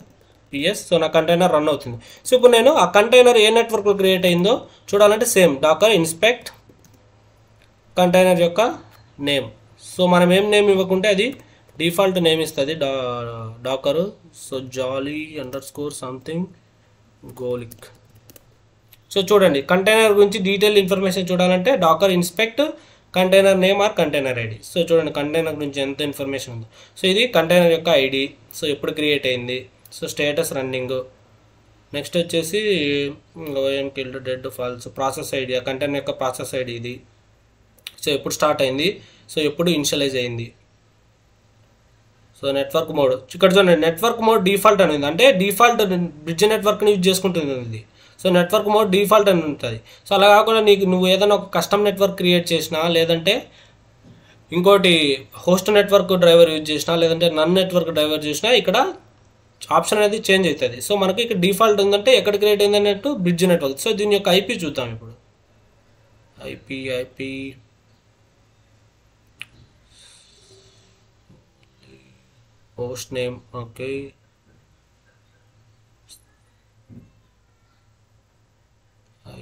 ps. సో నా కంటైనర్ రన్ అవుతుంది. సో ఇప్పుడు నేను ఆ కంటైనర్ ఏ నెట్వర్క్లో క్రియేట్ అయిందో చూడాలంటే సేమ్ docker inspect కంటైనర్ యొక్క నేమ్. సో మనం ఏం నేమ్ ఇవ్వకుంటే అది డిఫాల్ట్ నేమ్ ఇస్తుంది డాకర్. So jolly_something గోలిక్. సో చూడండి కంటైనర్ గురించి డీటెయిల్ ఇన్ఫర్మేషన్ చూడాలంటే docker inspect container name or container ID. So చూడండి కంటైనర్ గురించి ఎంత ఇన్ఫర్మేషన్ ఉందో. సో ఇది కంటైనర్ యొక్క ఐడి, సో ఎప్పుడు క్రియేట్ అయింది, సో స్టేటస్ రన్నింగ్, నెక్స్ట్ వచ్చేసి OOM killed dead false process ID, ఆ కంటైనర్ యొక్క ప్రాసెస్ ఐడి ఇది. సో ఎప్పుడు స్టార్ట్ అయింది, సో ఎప్పుడు ఇనిషియలైజ్ అయింది. సో నెట్వర్క్ మోడ్ ఇక్కడ చూడండి, నెట్వర్క్ మోడ్ డిఫాల్ట్ అని ఉంది, అంటే డిఫాల్ట్ బ్రిడ్జ్ నెట్వర్క్ని యూజ్ చేసుకుంటుంది ఇది. సో నెట్వర్క్ మోడ్ డిఫాల్ట్ అని ఉంటుంది. సో అలా కాకుండా నువ్వు ఏదైనా ఒక కస్టమ్ నెట్వర్క్ క్రియేట్ చేసినా, లేదంటే ఇంకోటి హోస్ట్ నెట్వర్క్ డ్రైవర్ యూజ్ చేసినా, లేదంటే నన్ నెట్వర్క్ డ్రైవర్ చేసినా ఇక్కడ ఆప్షన్ అనేది చేంజ్ అవుతుంది. సో మనకి ఇక్కడ డిఫాల్ట్ ఉందంటే ఎక్కడ క్రియేట్ అయింది అన్నట్టు బ్రిడ్జ్ నెట్వర్క్. సో దీని యొక్క ఐపీ చూద్దాం ఇప్పుడు. IP host name, okay,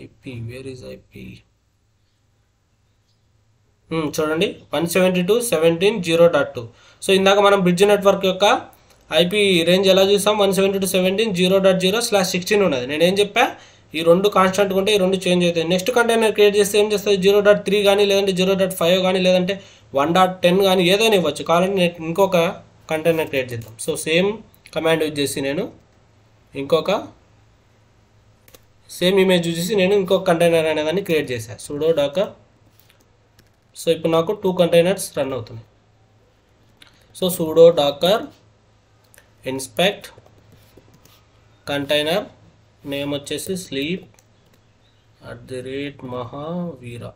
IP, where is IP? చూడండి 172.17.0.2. సో ఇందాక మనం బ్రిడ్జ్ నెట్వర్క్ యొక్క ఐపీ రేంజ్ ఎలా చూసాం, 172.17.0.0/16 ఉన్నది. నేనేం చెప్పా, ఈ రెండు కాన్స్టెంట్గా ఉంటే ఈ రెండు చేంజ్ అవుతాయి. నెక్స్ట్ కంటైనర్ క్రియేట్ చేస్తే ఏం చేస్తుంది, 0.3 కానీ, లేదంటే 0.5 కానీ, లేదంటే 1.10 కానీ ఏదైనా ఇవ్వచ్చు. కావాలంటే నేను ఇంకొక కంటైనర్ క్రియేట్ చేద్దాం. సో సేమ్ కమాండ్ యూజ్ చేసి నేను ఇంకొక సేమ్ ఇమేజ్ యూజ్ చేసి నేను ఇంకొక కంటైనర్ అనేదాన్ని క్రియేట్ చేశాను, sudo docker. సో ఇప్పుడు నాకు 2 కంటైనర్స్ రన్ అవుతున్నాయి. So sudo docker inspect container name వచ్చేసి sleep@mahavira.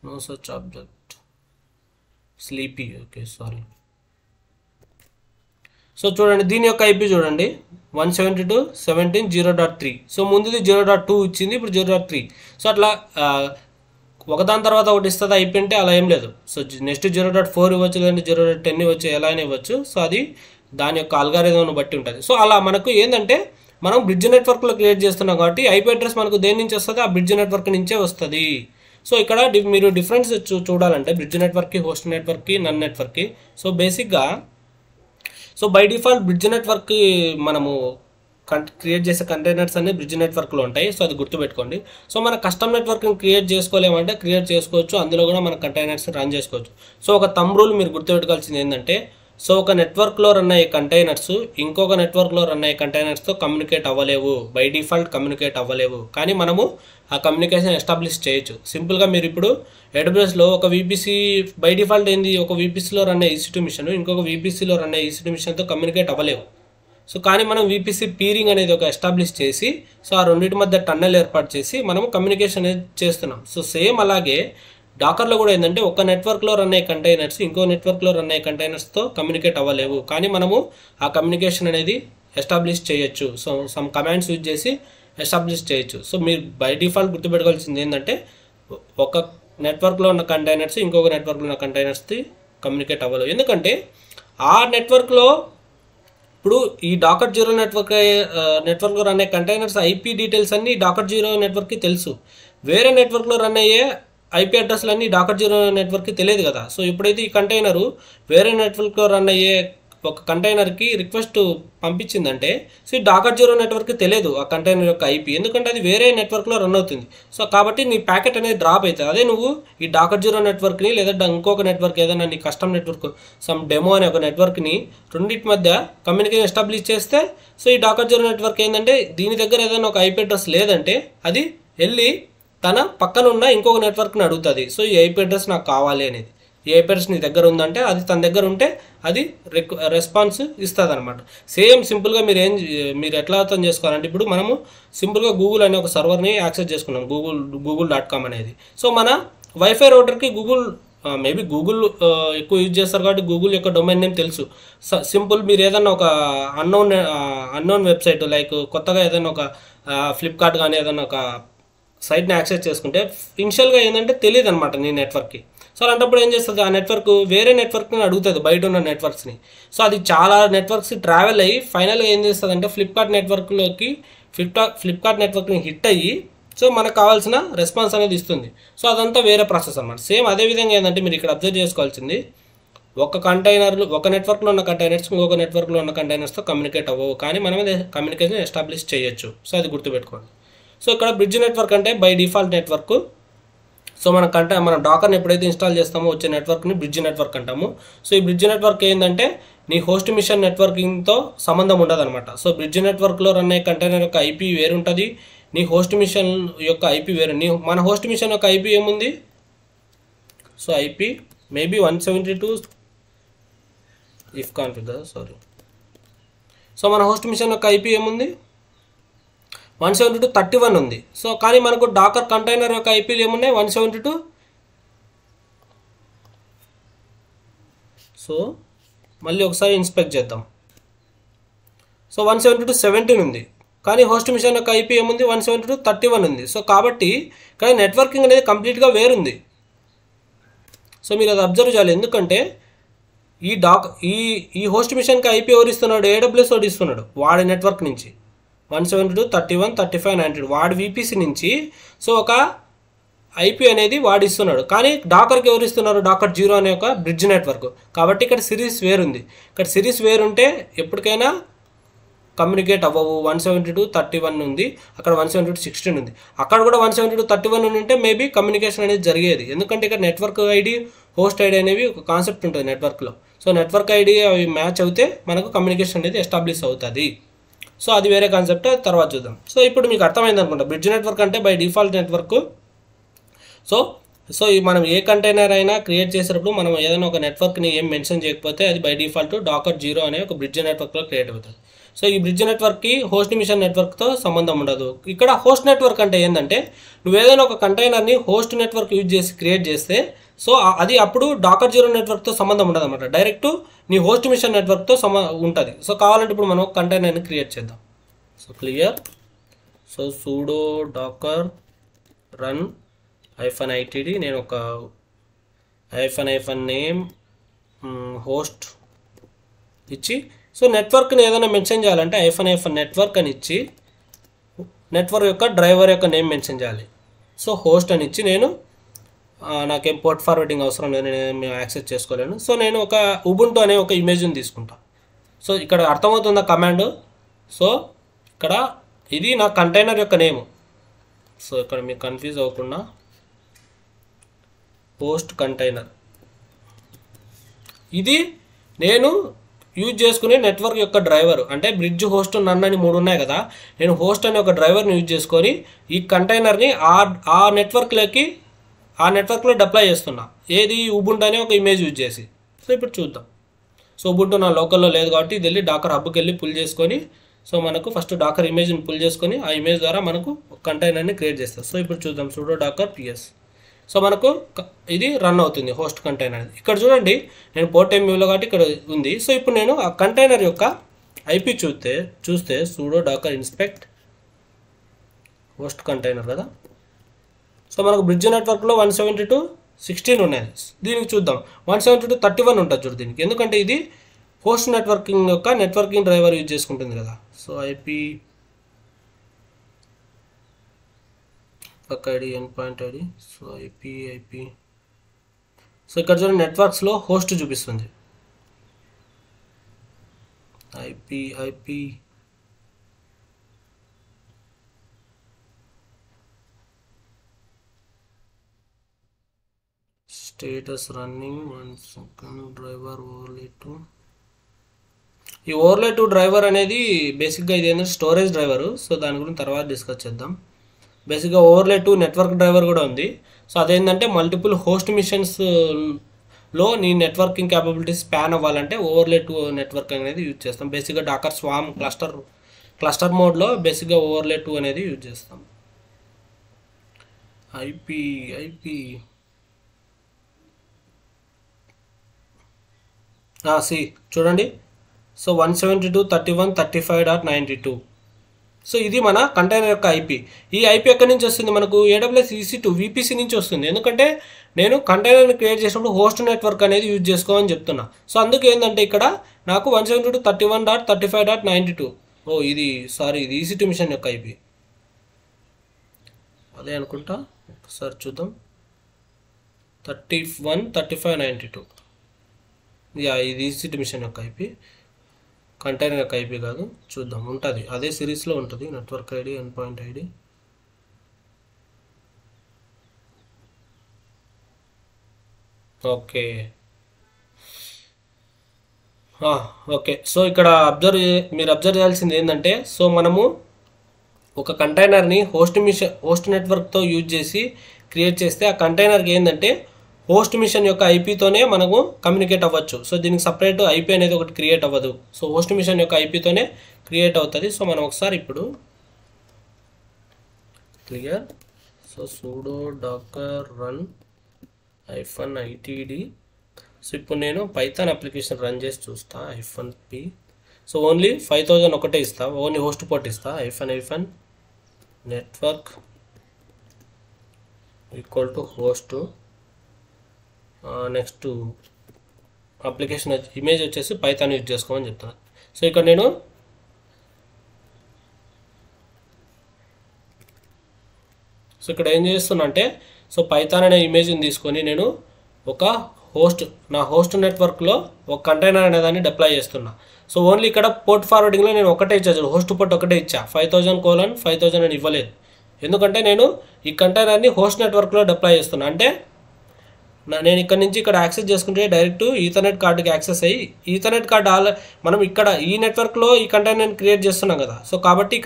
No such object, sleepy, okay, sorry. So చూడండి దీని యొక్క ఐపీ చూడండి 172.17.0.3. సో ముందుది 0.2 ఇచ్చింది, ఇప్పుడు 0.3. సో అట్లా ఒకదాని తర్వాత ఒకటి ఇస్తుంది ఐపీ అంటే, అలా ఏం లేదు. సో నెక్స్ట్ 0.4 ఇవ్వచ్చు, లేదంటే 0.10 ఇవ్వచ్చు, ఎలా అయినా ఇవ్వచ్చు. సో అది దాని యొక్క అల్గారిథంను బట్టి ఉంటుంది. సో అలా మనకు ఏంటంటే మనం బ్రిడ్జ్ నెట్వర్క్లో క్రియేట్ చేస్తున్నాం కాబట్టి ఐపీ అడ్రస్ మనకు దేని నుంచి వస్తుంది, ఆ బ్రిడ్జ్ నెట్వర్క్ నుంచే వస్తుంది. సో ఇక్కడ మీరు డిఫరెన్స్ చూడాలంటే బ్రిడ్జ్ నెట్వర్క్కి, హోస్ట్ నెట్వర్క్కి, నన్ నెట్వర్క్కి. సో బేసిక్గా సో బై డిఫాల్ట్ బ్రిడ్జ్ నెట్వర్క్కి మనము క్రియేట్ చేసే కంటైనర్స్ అన్ని బ్రిడ్జ్ నెట్వర్క్లో ఉంటాయి. సో అది గుర్తుపెట్టుకోండి. సో మన కస్టమ్ నెట్వర్క్ని క్రియేట్ చేసుకోలేమంటే క్రియేట్ చేసుకోవచ్చు, అందులో కూడా మన కంటైనర్స్ రన్ చేసుకోవచ్చు. సో ఒక థంబ్ రూల్ మీరు గుర్తుపెట్టుకోవాల్సింది ఏంటంటే, సో ఒక నెట్వర్క్లో రన్ అయ్యే కంటైనర్స్ ఇంకొక నెట్వర్క్లో రన్ అయ్యే కంటైనర్స్తో కమ్యూనికేట్ అవ్వలేవు, బై డిఫాల్ట్ కమ్యూనికేట్ అవ్వలేవు. కానీ మనము ఆ కమ్యూనికేషన్ ఎస్టాబ్లిష్ చేయొచ్చు. సింపుల్గా మీరు ఇప్పుడు AWSలో ఒక VPC బై డిఫాల్ట్ ఏంది, ఒక VPCలో రన్ అయ్యే EC2 మిషన్ ఇంకొక VPCలో రన్ అయ్యే EC2 మిషన్తో కమ్యూనికేట్ అవ్వలేవు. సో కానీ మనం VPC పీరింగ్ అనేది ఒక ఎస్టాబ్లిష్ చేసి, సో ఆ రెండింటి మధ్య టన్నెల్ ఏర్పాటు చేసి మనము కమ్యూనికేషన్ అనేది చేస్తున్నాం. సో సేమ్ అలాగే డాకర్లో కూడా ఏంటంటే ఒక నెట్వర్క్లో రన్ అయ్యే కంటైనర్స్ ఇంకో నెట్వర్క్లో రన్ అయ్యే కంటైనర్స్తో కమ్యూనికేట్ అవ్వలేవు, కానీ మనము ఆ కమ్యూనికేషన్ అనేది ఎస్టాబ్లిష్ చేయొచ్చు. సో సమ్ కమాండ్స్ యూజ్ చేసి ఎస్టాబ్లిష్ చేయొచ్చు. సో మీరు బై డిఫాల్ట్ గుర్తుపెట్టుకోవాల్సింది ఏంటంటే ఒక నెట్వర్క్లో ఉన్న కంటైనర్స్ ఇంకొక నెట్వర్క్లో ఉన్న కంటైనర్స్కి కమ్యూనికేట్ అవ్వలేవు. ఎందుకంటే ఆ నెట్వర్క్లో ఇప్పుడు ఈ docker0 నెట్వర్క్లో రన్ అయ్యే కంటైనర్స్ ఐపీ డీటెయిల్స్ అన్నీ docker0 నెట్వర్క్కి తెలుసు. వేరే నెట్వర్క్లో రన్ అయ్యే ఐపీ అడ్రస్లు అన్నీ docker0 నెట్వర్క్కి తెలియదు కదా. సో ఎప్పుడైతే ఈ కంటైనరు వేరే నెట్వర్క్లో రన్ అయ్యే ఒక కంటైనర్కి రిక్వెస్ట్ పంపించిందంటే, సో ఈ docker0 నెట్వర్క్కి తెలియదు ఆ కంటైనర్ యొక్క ఐపీ, ఎందుకంటే అది వేరే నెట్వర్క్లో రన్ అవుతుంది. సో కాబట్టి నీ ప్యాకెట్ అనేది డ్రాప్ అవుతుంది. అదే నువ్వు ఈ docker0 నెట్వర్క్ని లేదా ఇంకొక నెట్వర్క్ ఏదైనా నీ కస్టమ్ నెట్వర్క్ సమ్ డెమో అనే ఒక నెట్వర్క్ని రెండింటి మధ్య కమ్యూనికేషన్ ఎస్టాబ్లిష్ చేస్తే, సో ఈ docker0 నెట్వర్క్ ఏంటంటే దీని దగ్గర ఏదైనా ఒక ఐపీ అడ్రస్ లేదంటే అది వెళ్ళి తన పక్కన ఉన్న ఇంకొక నెట్వర్క్ని అడుగుతుంది. సో ఈ ఐపీ అడ్రస్ నాకు కావాలి అనేది. ఈ ఐపీ అడ్రస్ నీ దగ్గర ఉందంటే అది తన దగ్గర ఉంటే అది రెస్పాన్స్ ఇస్తుంది అనమాట. సేమ్ సింపుల్గా మీరు ఎట్లా అర్థం చేసుకోవాలంటే, ఇప్పుడు మనము సింపుల్గా గూగుల్ అనే ఒక సర్వర్ని యాక్సెస్ చేసుకున్నాం, google.com అనేది. సో మన వైఫై రౌటర్కి మేబీ గూగుల్ ఎక్కువ యూజ్ చేస్తారు కాబట్టి గూగుల్ యొక్క డొమైన్ నేమ్ తెలుసు. సింపుల్ మీరు ఏదన్నా ఒక అన్నోన్ వెబ్సైట్ లైక్ కొత్తగా ఏదైనా ఒక ఫ్లిప్కార్ట్ కానీ ఏదైనా ఒక సైట్ని యాక్సెస్ చేసుకుంటే ఇనిషియల్గా ఏంటంటే తెలియదు అనమాట నీ నెట్వర్క్కి. సో అలాంటప్పుడు ఏం చేస్తుంది, ఆ నెట్వర్క్ వేరే నెట్వర్క్ని అడుగుతుంది బయట ఉన్న నెట్వర్క్స్ని. సో అది చాలా నెట్వర్క్స్ ట్రావెల్ అయ్యి ఫైనల్గా ఏం చేస్తుంది అంటే ఫ్లిప్కార్ట్ నెట్వర్క్ని హిట్ అయ్యి సో మనకు కావాల్సిన రెస్పాన్స్ అనేది ఇస్తుంది. సో అదంతా వేరే ప్రాసెస్ అన్నమాట. సేమ్ అదేవిధంగా ఏంటంటే మీరు ఇక్కడ అబ్జర్వ్ చేసుకోవాల్సింది, ఒక నెట్వర్క్లో ఉన్న కంటైనర్స్ ఇంకొక నెట్వర్క్లో ఉన్న కంటైనర్స్తో కమ్యూనికేట్ అవ్వవు, కానీ మనం కమ్యూనికేషన్ ఎస్టాబ్లిష్ చేయొచ్చు. సో అది గుర్తుపెట్టుకోండి. సో ఇక్కడ బ్రిడ్జ్ నెట్వర్క్ అంటే బై డిఫాల్ట్ నెట్వర్క్ సో మన డాకర్ని ఎప్పుడైతే ఇన్స్టాల్ చేస్తామో వచ్చే నెట్వర్క్ని బ్రిడ్జ్ నెట్వర్క్ అంటాము. సో ఈ బ్రిడ్జ్ నెట్వర్క్ ఏంటంటే నీ హోస్ట్ మిషన్ నెట్వర్కింగ్తో సంబంధం ఉండదు అనమాట. సో బ్రిడ్జ్ నెట్వర్క్లో రన్ అయ్యే కంటైనర్ యొక్క ఐపీ వేరు ఉంటుంది, నీ హోస్ట్ మిషన్ యొక్క ఐపీ వేరు. మన హోస్ట్ మిషన్ యొక్క ఐపీ ఏముంది? So IP maybe 172 if configure so మన హోస్ట్ మిషన్ యొక్క ఐపీ ఏముంది? 172.31 ఉంది. సో కానీ మనకు డాకర్ కంటైనర్ యొక్క ఐపీలు ఏమున్నాయి? 172. సో మళ్ళీ ఒకసారి ఇన్స్పెక్ట్ చేద్దాం. సో 172.17 ఉంది, కానీ హోస్ట్ మిషన్ యొక్క ఐపీ ఏముంది? 172.31 ఉంది. సో కాబట్టి కానీ నెట్వర్కింగ్ అనేది కంప్లీట్గా వేరుంది. సో మీరు అది అబ్జర్వ్ చేయాలి, ఎందుకంటే ఈ హోస్ట్ మిషన్కి ఐపీ ఎవరు ఇస్తున్నాడు? AWS వాడు ఇస్తున్నాడు వాడి నెట్వర్క్ నుంచి 172.31.35.90 వాడి VPC నుంచి. సో ఒక ఐపీ అనేది వాడు ఇస్తున్నాడు, కానీ డాకర్కి ఎవరు ఇస్తున్నారు? డాకర్ 0 అనే ఒక బ్రిడ్జ్ నెట్వర్క్. కాబట్టి ఇక్కడ సిరీస్ వేరుంది. ఇక్కడ సిరీస్ వేరుంటే ఎప్పటికైనా కమ్యూనికేట్ అవ్వవు. 172.31 ఉంది, అక్కడ 172.16 ఉంది, అక్కడ కూడా 172.31 ఉంటే మేబీ కమ్యూనికేషన్ అనేది జరిగేది. ఎందుకంటే ఇక్కడ నెట్వర్క్ ఐడి హోస్ట్ ఐడి అనేవి ఒక కాన్సెప్ట్ ఉంటుంది నెట్వర్క్లో. సో నెట్వర్క్ ఐడి అవి మ్యాచ్ అవుతే మనకు కమ్యూనికేషన్ అనేది ఎస్టాబ్లిష్ అవుతుంది. సో అది వేరే కాన్సెప్ట్, తర్వాత చూద్దాం. సో ఇప్పుడు మీకు అర్థమైంది అనుకుంటా, బ్రిడ్జ్ నెట్వర్క్ అంటే బై డిఫాల్ట్ నెట్వర్క్. సో మనం ఏ కంటైనర్ అయినా క్రియేట్ చేసేటప్పుడు మనం ఏదైనా ఒక నెట్వర్క్ని ఏం మెన్షన్ చేయకపోతే అది బై డిఫాల్ట్ డాకర్ 0 అనే ఒక బ్రిడ్జ్ నెట్వర్క్లో క్రియేట్ అవుతుంది. సో ఈ బ్రిడ్జ్ నెట్వర్క్కి హోస్ట్ మిషన్ నెట్వర్క్తో సంబంధం ఉండదు. ఇక్కడ హోస్ట్ నెట్వర్క్ అంటే ఏంటంటే నువ్వు ఏదైనా ఒక కంటైనర్ని హోస్ట్ నెట్వర్క్ యూజ్ చేసి క్రియేట్ చేస్తే సో అది అప్పుడు డాకర్ 0 నెట్వర్క్తో సంబంధం ఉండదు అనమాట, డైరెక్ట్ నీ హోస్ట్ మిషన్ నెట్వర్క్తో ఉంటుంది. సో కావాలంటే ఇప్పుడు మనం కంటైనర్ని క్రియేట్ చేద్దాం. So clear. So sudo docker run -itd, నేను ఒక -name హోస్ట్ ఇచ్చి, సో నెట్వర్క్ని ఏదైనా మెన్షన్ చేయాలంటే -network అని ఇచ్చి నెట్వర్క్ యొక్క డ్రైవర్ యొక్క నేమ్ మెన్షన్ చేయాలి. సో హోస్ట్ అని ఇచ్చి నేను నాకేం పోర్ట్ ఫార్వర్డింగ్ అవసరం లేదు, నేను యాక్సెస్ చేసుకోలేను. సో నేను ఒక ఉబుంటు అనే ఒక ఇమేజ్ని తీసుకుంటా. సో ఇక్కడ అర్థమవుతుందా కమాండ్? సో ఇక్కడ ఇది నా కంటైనర్ యొక్క నేమ్. సో ఇక్కడ మీకు కన్ఫ్యూజ్ అవ్వకుండా పోస్ట్ కంటైనర్, ఇది నేను యూజ్ చేసుకునే నెట్వర్క్ యొక్క డ్రైవర్. అంటే బ్రిడ్జ్, హోస్ట్, నన్ అని 3 ఉన్నాయి కదా, నేను హోస్ట్ అనే ఒక డ్రైవర్ని యూజ్ చేసుకొని ఈ కంటైనర్ని ఆ నెట్వర్క్లో డిప్లాయ్ చేస్తున్నా. ఏది? ఉబుంటు అనే ఒక ఇమేజ్ యూజ్ చేసి. సో ఇప్పుడు చూద్దాం. సో ఉబుంటు నా లోకల్లో లేదు కాబట్టి ఇది వెళ్ళి డాకర్ హబ్కి వెళ్ళి పుల్ చేసుకొని, సో మనకు ఫస్ట్ డాకర్ ఇమేజ్ని పుల్ చేసుకొని ఆ ఇమేజ్ ద్వారా మనకు కంటైనర్ని క్రియేట్ చేస్తాం. సో ఇప్పుడు చూద్దాం sudo docker ps. సో మనకు ఇది రన్ అవుతుంది హోస్ట్ కంటైనర్. ఇక్కడ చూడండి నేను పోర్ట్ ఎంయూలో కాబట్టి ఇక్కడ ఉంది. సో ఇప్పుడు నేను ఆ కంటైనర్ యొక్క ఐపీ చూస్తే sudo docker inspect host container కదా. సో మనకు బ్రిడ్జ్ నెట్వర్క్లో 172.16 ఉన్నాయి. దీనికి చూద్దాం 172.31 ఉంటుంది చూడు దీనికి, ఎందుకంటే ఇది హోస్ట్ నెట్వర్కింగ్ డ్రైవర్ యూజ్ చేసుకుంటుంది కదా. సో ఐపీ పక్క ID end point ID. So IP so ఇక్కడ చూడండి నెట్వర్క్స్లో హోస్ట్ చూపిస్తుంది. IP status running 1 second driver overlay 2. ఈ ఓవర్లే 2 డ్రైవర్ అనేది బేసిక్గా ఇది ఏంటంటే స్టోరేజ్ డ్రైవరు. సో దాని గురించి తర్వాత డిస్కస్ చేద్దాం. బేసిక్గా ఓవర్లే 2 నెట్వర్క్ డ్రైవర్ కూడా ఉంది. సో అదేంటంటే మల్టిపుల్ హోస్ట్ మిషన్స్లో నీ నెట్వర్కింగ్ క్యాపబిలిటీస్ స్పాన్ అవ్వాలంటే ఓవర్లే 2 నెట్వర్క్ అనేది యూజ్ చేస్తాం. బేసిక్గా డాకర్ స్వామ్ క్లస్టర్ మోడ్లో బేసిక్గా ఓవర్లే 2 అనేది యూజ్ చేస్తాం. ఐపీ సి చూడండి. సో 172.31.35.92. సో ఇది మన కంటైనర్ యొక్క ఐపీ. ఈ ఐపీ ఎక్కడి నుంచి వస్తుంది? మనకు AWS EC2 VPC నుంచి వస్తుంది. ఎందుకంటే నేను కంటైనర్ని క్రియేట్ చేసినప్పుడు హోస్ట్ నెట్వర్క్ అనేది యూజ్ చేసుకోమని చెప్తున్నా. సో అందుకు ఏంటంటే ఇక్కడ నాకు 172.31.35.92. ఇది EC2 మిషన్ యొక్క ఐపీ అదే అనుకుంటా. ఒకసారి చూద్దాం. 31.35.92 ఇది EC2 మిషన్ యొక్క ఐపీ, కంటైనర్ యొక్క ఐపీ కాదు. చూద్దాం, ఉంటుంది అదే సిరీస్లో ఉంటుంది. Network ID, end point ID. Okay. Okay. So ఇక్కడ మీరు అబ్జర్వ్ చేయాల్సింది ఏంటంటే, సో మనము ఒక కంటైనర్ని హోస్ట్ నెట్వర్క్తో యూజ్ చేసి క్రియేట్ చేస్తే ఆ కంటైనర్కి ఏంటంటే హోస్ట్ మిషన్ యొక్క ఐపీతోనే మనము కమ్యూనికేట్ అవ్వచ్చు. సో దీనికి సపరేట్ ఐపీ అనేది ఒకటి క్రియేట్ అవ్వదు. సో హోస్ట్ మిషన్ యొక్క ఐపీతోనే క్రియేట్ అవుతుంది. సో మనం ఒకసారి ఇప్పుడు clear. So sudo docker run -itd. So ఇప్పుడు నేను పైథాన్ అప్లికేషన్ రన్ చేసి చూస్తా. -p. సో ఓన్లీ 5000 ఒకటే ఇస్తా, ఓన్లీ హోస్ట్ పోర్ట్ ఇస్తా. -network equal to host. Next application image వచ్చేసి పైథాన్ యూజ్ చేసుకోమని చెప్తాను. సో ఇక్కడ నేను ఇక్కడ ఏం చేస్తున్నా అంటే, సో పైథాన్ అనే ఇమేజ్ని తీసుకొని నేను నా హోస్ట్ నెట్వర్క్లో ఒక కంటైనర్ అనేదాన్ని డిప్లాయ్ చేస్తున్నా. సో ఓన్లీ ఇక్కడ పోర్ట్ ఫార్వర్డింగ్లో నేను ఒకటే ఇచ్చా, హోస్ట్ పోర్ట్ ఒకటే ఇచ్చా. 5000:5000 అని ఇవ్వలేదు, ఎందుకంటే నేను ఈ కంటైనర్ని హోస్ట్ నెట్వర్క్లో డిప్లాయ్ చేస్తున్నా. అంటే నేను ఇక్కడ నుంచి ఇక్కడ యాక్సెస్ చేసుకుంటే డైరెక్ట్ ఈథర్నెట్ కార్డుకి యాక్సెస్ అయ్యి, ఈథర్నెట్ కార్డు మనం ఇక్కడ ఈ నెట్వర్క్లో ఈ కంటైనర్ని క్రియేట్ చేస్తున్నాం కదా. సో కాబట్టి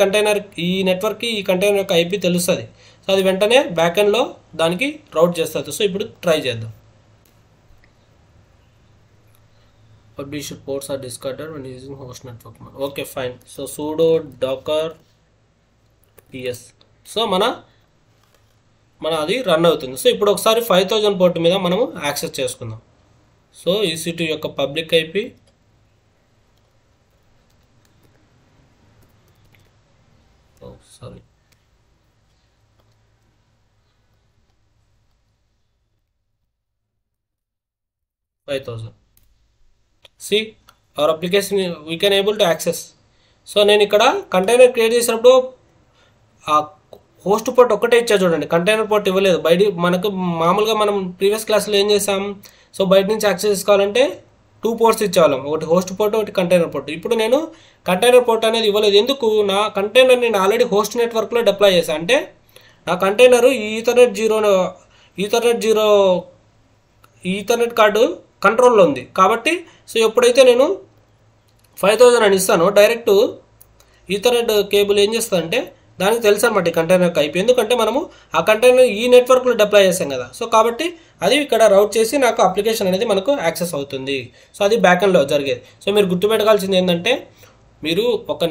ఈ నెట్వర్క్కి ఈ కంటైనర్ యొక్క ఐపీ తెలుస్తుంది. సో అది వెంటనే బ్యాక్ ఎండ్లో దానికి రౌట్ చేస్తుంది. సో ఇప్పుడు ట్రై చేద్దాం. Published ports are discarded when using host network. Okay fine. So sudo docker ps. So మన అది రన్ అవుతుంది. సో ఇప్పుడు ఒకసారి 5000 పోర్ట్ మీద మనము యాక్సెస్ చేసుకుందాం. సో EC2 యొక్క public IP sorry 5000. See our application we can able to access. So నేను ఇక్కడ కంటైనర్ క్రియేట్ చేసినప్పుడు ఆ హోస్ట్ పోర్ట్ ఒక్కటే ఇచ్చా చూడండి, కంటైనర్ పోర్ట్ ఇవ్వలేదు. మనకు మామూలుగా మనం ప్రీవియస్ క్లాస్లో ఏం చేసాం, సో బయట నుంచి యాక్సెస్ చేసుకోవాలంటే 2 పోర్ట్స్ ఇచ్చేవాళ్ళం, ఒకటి హోస్ట్ పోర్ట్, ఒకటి కంటైనర్ పోర్ట్. ఇప్పుడు నేను కంటైనర్ పోర్ట్ అనేది ఇవ్వలేదు. ఎందుకు? నా కంటైనర్ నేను ఆల్రెడీ హోస్ట్ నెట్వర్క్లో డిప్లాయ్ చేశాను. అంటే నా కంటైనర్ ఈథర్నెట్ కార్డు కంట్రోల్లో ఉంది కాబట్టి, సో ఎప్పుడైతే నేను 5000 అని ఇస్తానో డైరెక్ట్ ఈథర్నెట్ కేబుల్ ఏం చేస్తుందంటే దానికి తెలుసు అనమాట ఈ కంటైనర్కి ఐపీ. ఎందుకంటే మనము ఆ కంటైనర్ ఈ నెట్వర్క్లో డిప్లాయ్ చేసాం కదా. సో కాబట్టి అది ఇక్కడ రౌట్ చేసి నాకు అప్లికేషన్ అనేది మనకు యాక్సెస్ అవుతుంది. సో అది బ్యాక్ ఎండ్లో జరిగేది. సో మీరు గుర్తుపెట్టుకోవాల్సింది ఏంటంటే, మీరు ఒక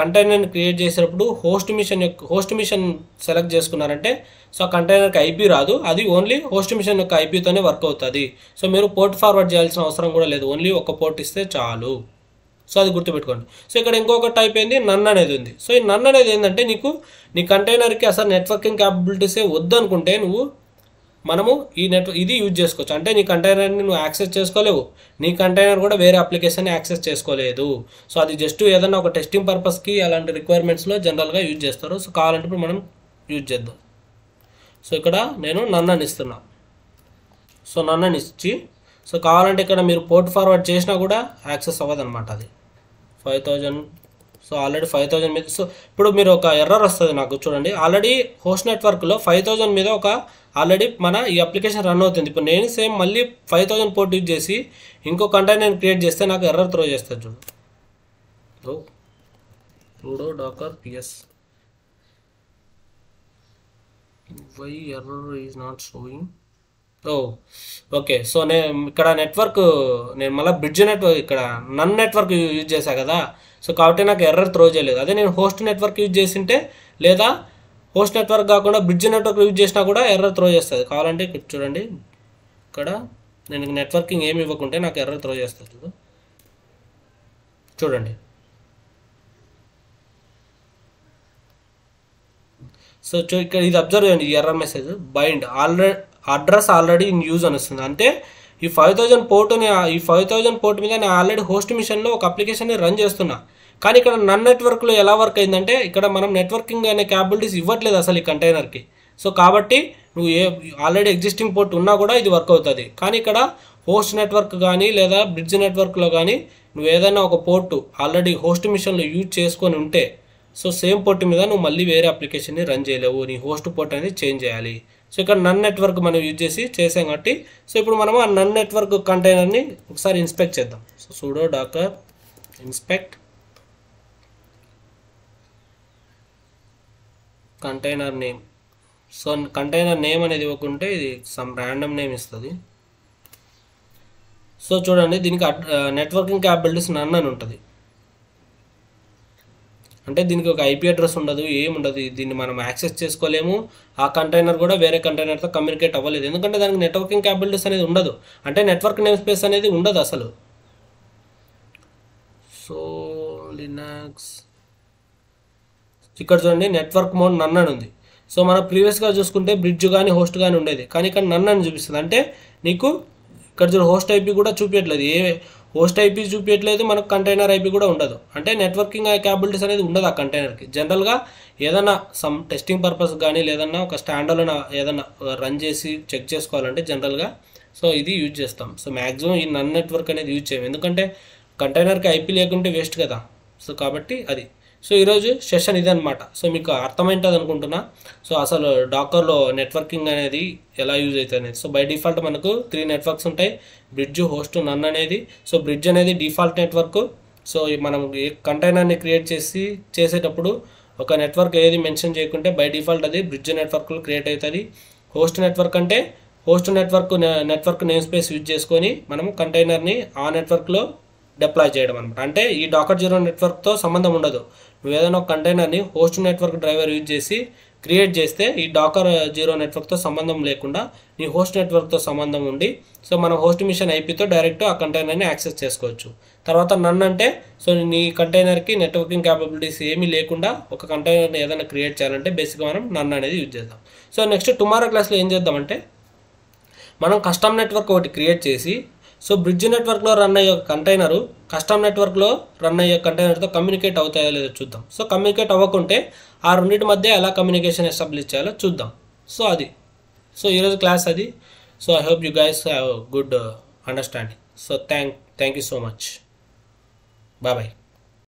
కంటైనర్ని క్రియేట్ చేసినప్పుడు హోస్ట్ మిషన్ సెలెక్ట్ చేసుకున్నారంటే సో ఆ కంటైనర్కి ఐపీ రాదు, అది ఓన్లీ హోస్ట్ మిషన్ యొక్క ఐపీతోనే వర్క్ అవుతుంది. సో మీరు పోర్ట్ ఫార్వర్డ్ చేయాల్సిన అవసరం కూడా లేదు, ఓన్లీ ఒక పోర్ట్ ఇస్తే చాలు. సో అది గుర్తుపెట్టుకోండి. సో ఇక్కడ ఇంకొక టైప్ ఏంది, నన్ అనేది ఉంది. సో ఈ నన్ అనేది ఏంటంటే, నీ కంటైనర్కి అసలు నెట్వర్కింగ్ క్యాపబిలిటీసే వద్దనుకుంటే మనము ఇది యూజ్ చేసుకోవచ్చు. అంటే నీ కంటైనర్ని నువ్వు యాక్సెస్ చేసుకోలేవు, నీ కంటైనర్ కూడా వేరే అప్లికేషన్ యాక్సెస్ చేసుకోలేదు. సో అది జస్ట్ ఏదైనా ఒక టెస్టింగ్ పర్పస్కి అలాంటి రిక్వైర్మెంట్స్లో జనరల్గా యూజ్ చేస్తారు. సో కావాలంటే ఇప్పుడు మనం యూజ్ చేద్దాం. సో ఇక్కడ నేను నన్ అని ఇస్తున్నా. సో నన్ అని ఇచ్చి, సో కావాలంటే ఇక్కడ మీరు పోర్ట్ ఫార్వర్డ్ చేసినా కూడా యాక్సెస్ అవ్వదు అనమాట. అది 5000. సో ఆల్రెడీ 5000 మీద. సో ఇప్పుడు మీరు ఒక ఎర్రర్ వస్తుంది నాకు, చూడండి. ఆల్రెడీ హోస్ట్ నెట్వర్క్లో 5000 మీద ఆల్రెడీ మన ఈ అప్లికేషన్ రన్ అవుతుంది. ఇప్పుడు నేను సేమ్ మళ్ళీ 5000 పోర్ట్ యూజ్ చేసి ఇంకో కంటైనర్ క్రియేట్ చేస్తే నాకు ఎర్రర్ త్రో చేస్తుంది చూడు. sudo docker ps. why error is not showing? Okay. So నేను ఇక్కడ నేను మళ్ళీ బ్రిడ్జ్ నెట్వర్క్, ఇక్కడ నన్ నెట్వర్క్ యూజ్ చేశాను కదా. సో కాబట్టి నాకు ఎర్రర్ త్రో చేయలేదు. అదే నేను హోస్ట్ నెట్వర్క్ యూజ్ చేసింటే, లేదా హోస్ట్ నెట్వర్క్ కాకుండా బ్రిడ్జ్ నెట్వర్క్ యూజ్ చేసినా కూడా ఎర్రర్ త్రో చేస్తుంది. కావాలంటే ఇక్కడ చూడండి, ఇక్కడ నేను నెట్వర్కింగ్ ఏమి ఇవ్వకుంటే నాకు ఎర్రర్ త్రో చేస్తుంది చూడండి. సో ఇక్కడ ఇది అబ్జర్వ్ చేయండి, ఈ error message bind address already in use అని వస్తుంది. అంటే ఈ 5000 పోర్ట్ మీద నేను ఆల్రెడీ హోస్ట్ మిషన్లో ఒక అప్లికేషన్ని రన్ చేస్తున్నా. కానీ ఇక్కడ నన్ నెట్వర్క్లో ఎలా వర్క్ అయిందంటే, ఇక్కడ మనం నెట్వర్కింగ్ అనే క్యాపబిలిటీస్ ఇవ్వట్లేదు అసలు ఈ కంటైనర్కి. సో కాబట్టి నువ్వు ఆల్రెడీ ఎగ్జిస్టింగ్ పోర్ట్ ఉన్నా కూడా ఇది వర్క్ అవుతుంది. కానీ ఇక్కడ హోస్ట్ నెట్వర్క్ కానీ లేదా బ్రిడ్జ్ నెట్వర్క్లో కానీ నువ్వు ఏదైనా ఒక పోర్టు ఆల్రెడీ హోస్ట్ మిషన్లో యూజ్ చేసుకొని ఉంటే, సో సేమ్ పోర్ట్ మీద నువ్వు మళ్ళీ వేరే అప్లికేషన్ని రన్ చేయలేవు, నీ హోస్ట్ పోర్ట్ అనేది చేంజ్ చేయాలి. సో ఇక్కడ నన్ నెట్వర్క్ మనం యూజ్ చేసాం కాబట్టి సో ఇప్పుడు మనం ఆ నన్ నెట్వర్క్ కంటైనర్ని ఒకసారి ఇన్స్పెక్ట్ చేద్దాం. So sudo docker inspect container name. So container name అనేది ఇవ్వకుంటే ఇది సమ్ ర్యాండమ్ నేమ్ ఇస్తుంది. సో చూడండి దీనికి నెట్వర్కింగ్ క్యాపబిలిటీస్ నన్ అని ఉంటుంది. అంటే దీనికి ఒక ఐపీ అడ్రస్ ఉండదు, ఏముండదు, దీన్ని మనం యాక్సెస్ చేసుకోలేము. ఆ కంటైనర్ కూడా వేరే కంటైనర్తో కమ్యూనికేట్ అవ్వలేదు, ఎందుకంటే దానికి నెట్వర్కింగ్ క్యాపబిలిటీస్ అనేది ఉండదు. అంటే నెట్వర్క్ నేమ్ స్పేస్ అనేది ఉండదు అసలు. సో లినక్స్ ఇక్కడ చూడండి నెట్వర్క్ మోడ్ నన్ అని ఉంది. సో మనం ప్రీవియస్గా చూసుకుంటే బ్రిడ్జ్ కానీ హోస్ట్ కానీ ఉండేది, కానీ ఇక్కడ నన్ అని చూపిస్తుంది. అంటే నీకు ఇక్కడ చూడ హోస్ట్ ఐపీ కూడా చూపించట్లేదు, ఏ హోస్ట్ ఐపీ చూపించట్లేదు, మనకు కంటైనర్ ఐపీ కూడా ఉండదు. అంటే నెట్వర్కింగ్ క్యాపబిలిటీస్ అనేది ఉండదు ఆ కంటైనర్కి. జనరల్గా ఏదైనా సమ్ టెస్టింగ్ పర్పస్ కానీ లేదన్నా ఒక స్టాండర్డ్ ఏదైనా రన్ చేసి చెక్ చేసుకోవాలంటే జనరల్గా సో ఇది యూజ్ చేస్తాం. సో మ్యాక్సిమం ఈ నన్ నెట్వర్క్ అనేది యూజ్ చేయం, ఎందుకంటే కంటైనర్కి ఐపీ లేకుంటే వేస్ట్ కదా. సో కాబట్టి అది. సో ఈరోజు సెషన్ ఇదనమాట. సో మీకు అర్థమైంటుంది అనుకుంటున్నా. సో అసలు డాకర్లో నెట్వర్కింగ్ అనేది ఎలా యూజ్ అవుతుంది అనేది. సో బై డిఫాల్ట్ మనకు 3 నెట్వర్క్స్ ఉంటాయి, బ్రిడ్జ్, హోస్ట్, నన్ అనేది. సో బ్రిడ్జ్ అనేది డిఫాల్ట్ నెట్వర్క్. సో మనం ఏ కంటైనర్ని క్రియేట్ చేసేటప్పుడు ఒక నెట్వర్క్ ఏది మెన్షన్ చేయకుంటే బై డిఫాల్ట్ అది బ్రిడ్జ్ నెట్వర్క్లో క్రియేట్ అవుతుంది. హోస్ట్ నెట్వర్క్ అంటే host network name space use చేసుకొని మనము కంటైనర్ని ఆ నెట్వర్క్లో డిప్లాయ్ చేయడం అనమాట. అంటే ఈ డాకర్ జీరో నెట్వర్క్తో సంబంధం ఉండదు. నువ్వు ఏదైనా ఒక కంటైనర్ని హోస్ట్ నెట్వర్క్ డ్రైవర్ యూజ్ చేసి క్రియేట్ చేస్తే ఈ డాకర్ జీరో నెట్వర్క్తో సంబంధం లేకుండా నీ హోస్ట్ నెట్వర్క్తో సంబంధం ఉండి సో మనం హోస్ట్ మిషన్ ఐపీతో డైరెక్ట్ ఆ కంటైనర్ని యాక్సెస్ చేసుకోవచ్చు. తర్వాత నన్ అంటే సో నీ కంటైనర్కి నెట్వర్కింగ్ క్యాపబిలిటీస్ ఏమీ లేకుండా ఒక కంటైనర్ని ఏదైనా క్రియేట్ చేయాలంటే బేసిక్గా మనం నన్ అనేది యూజ్ చేద్దాం. సో నెక్స్ట్ టుమారో క్లాస్లో ఏం చేద్దామంటే మనం కస్టమ్ నెట్వర్క్ ఒకటి క్రియేట్ చేసి సో బ్రిడ్జ్ నెట్వర్క్లో రన్ అయ్యే కంటైనరు కస్టమ్ నెట్వర్క్లో రన్ అయ్యే కంటైనర్తో కమ్యూనికేట్ అవుతాయో లేదో చూద్దాం. సో కమ్యూనికేట్ అవ్వకుంటే ఆ రెండింటి మధ్య ఎలా కమ్యూనికేషన్ ఎస్టాబ్లిష్ చేయాలో చూద్దాం. సో అది. సో ఈరోజు క్లాస్ అది. So I hope you guys have good understanding. So thank you so much. Bye.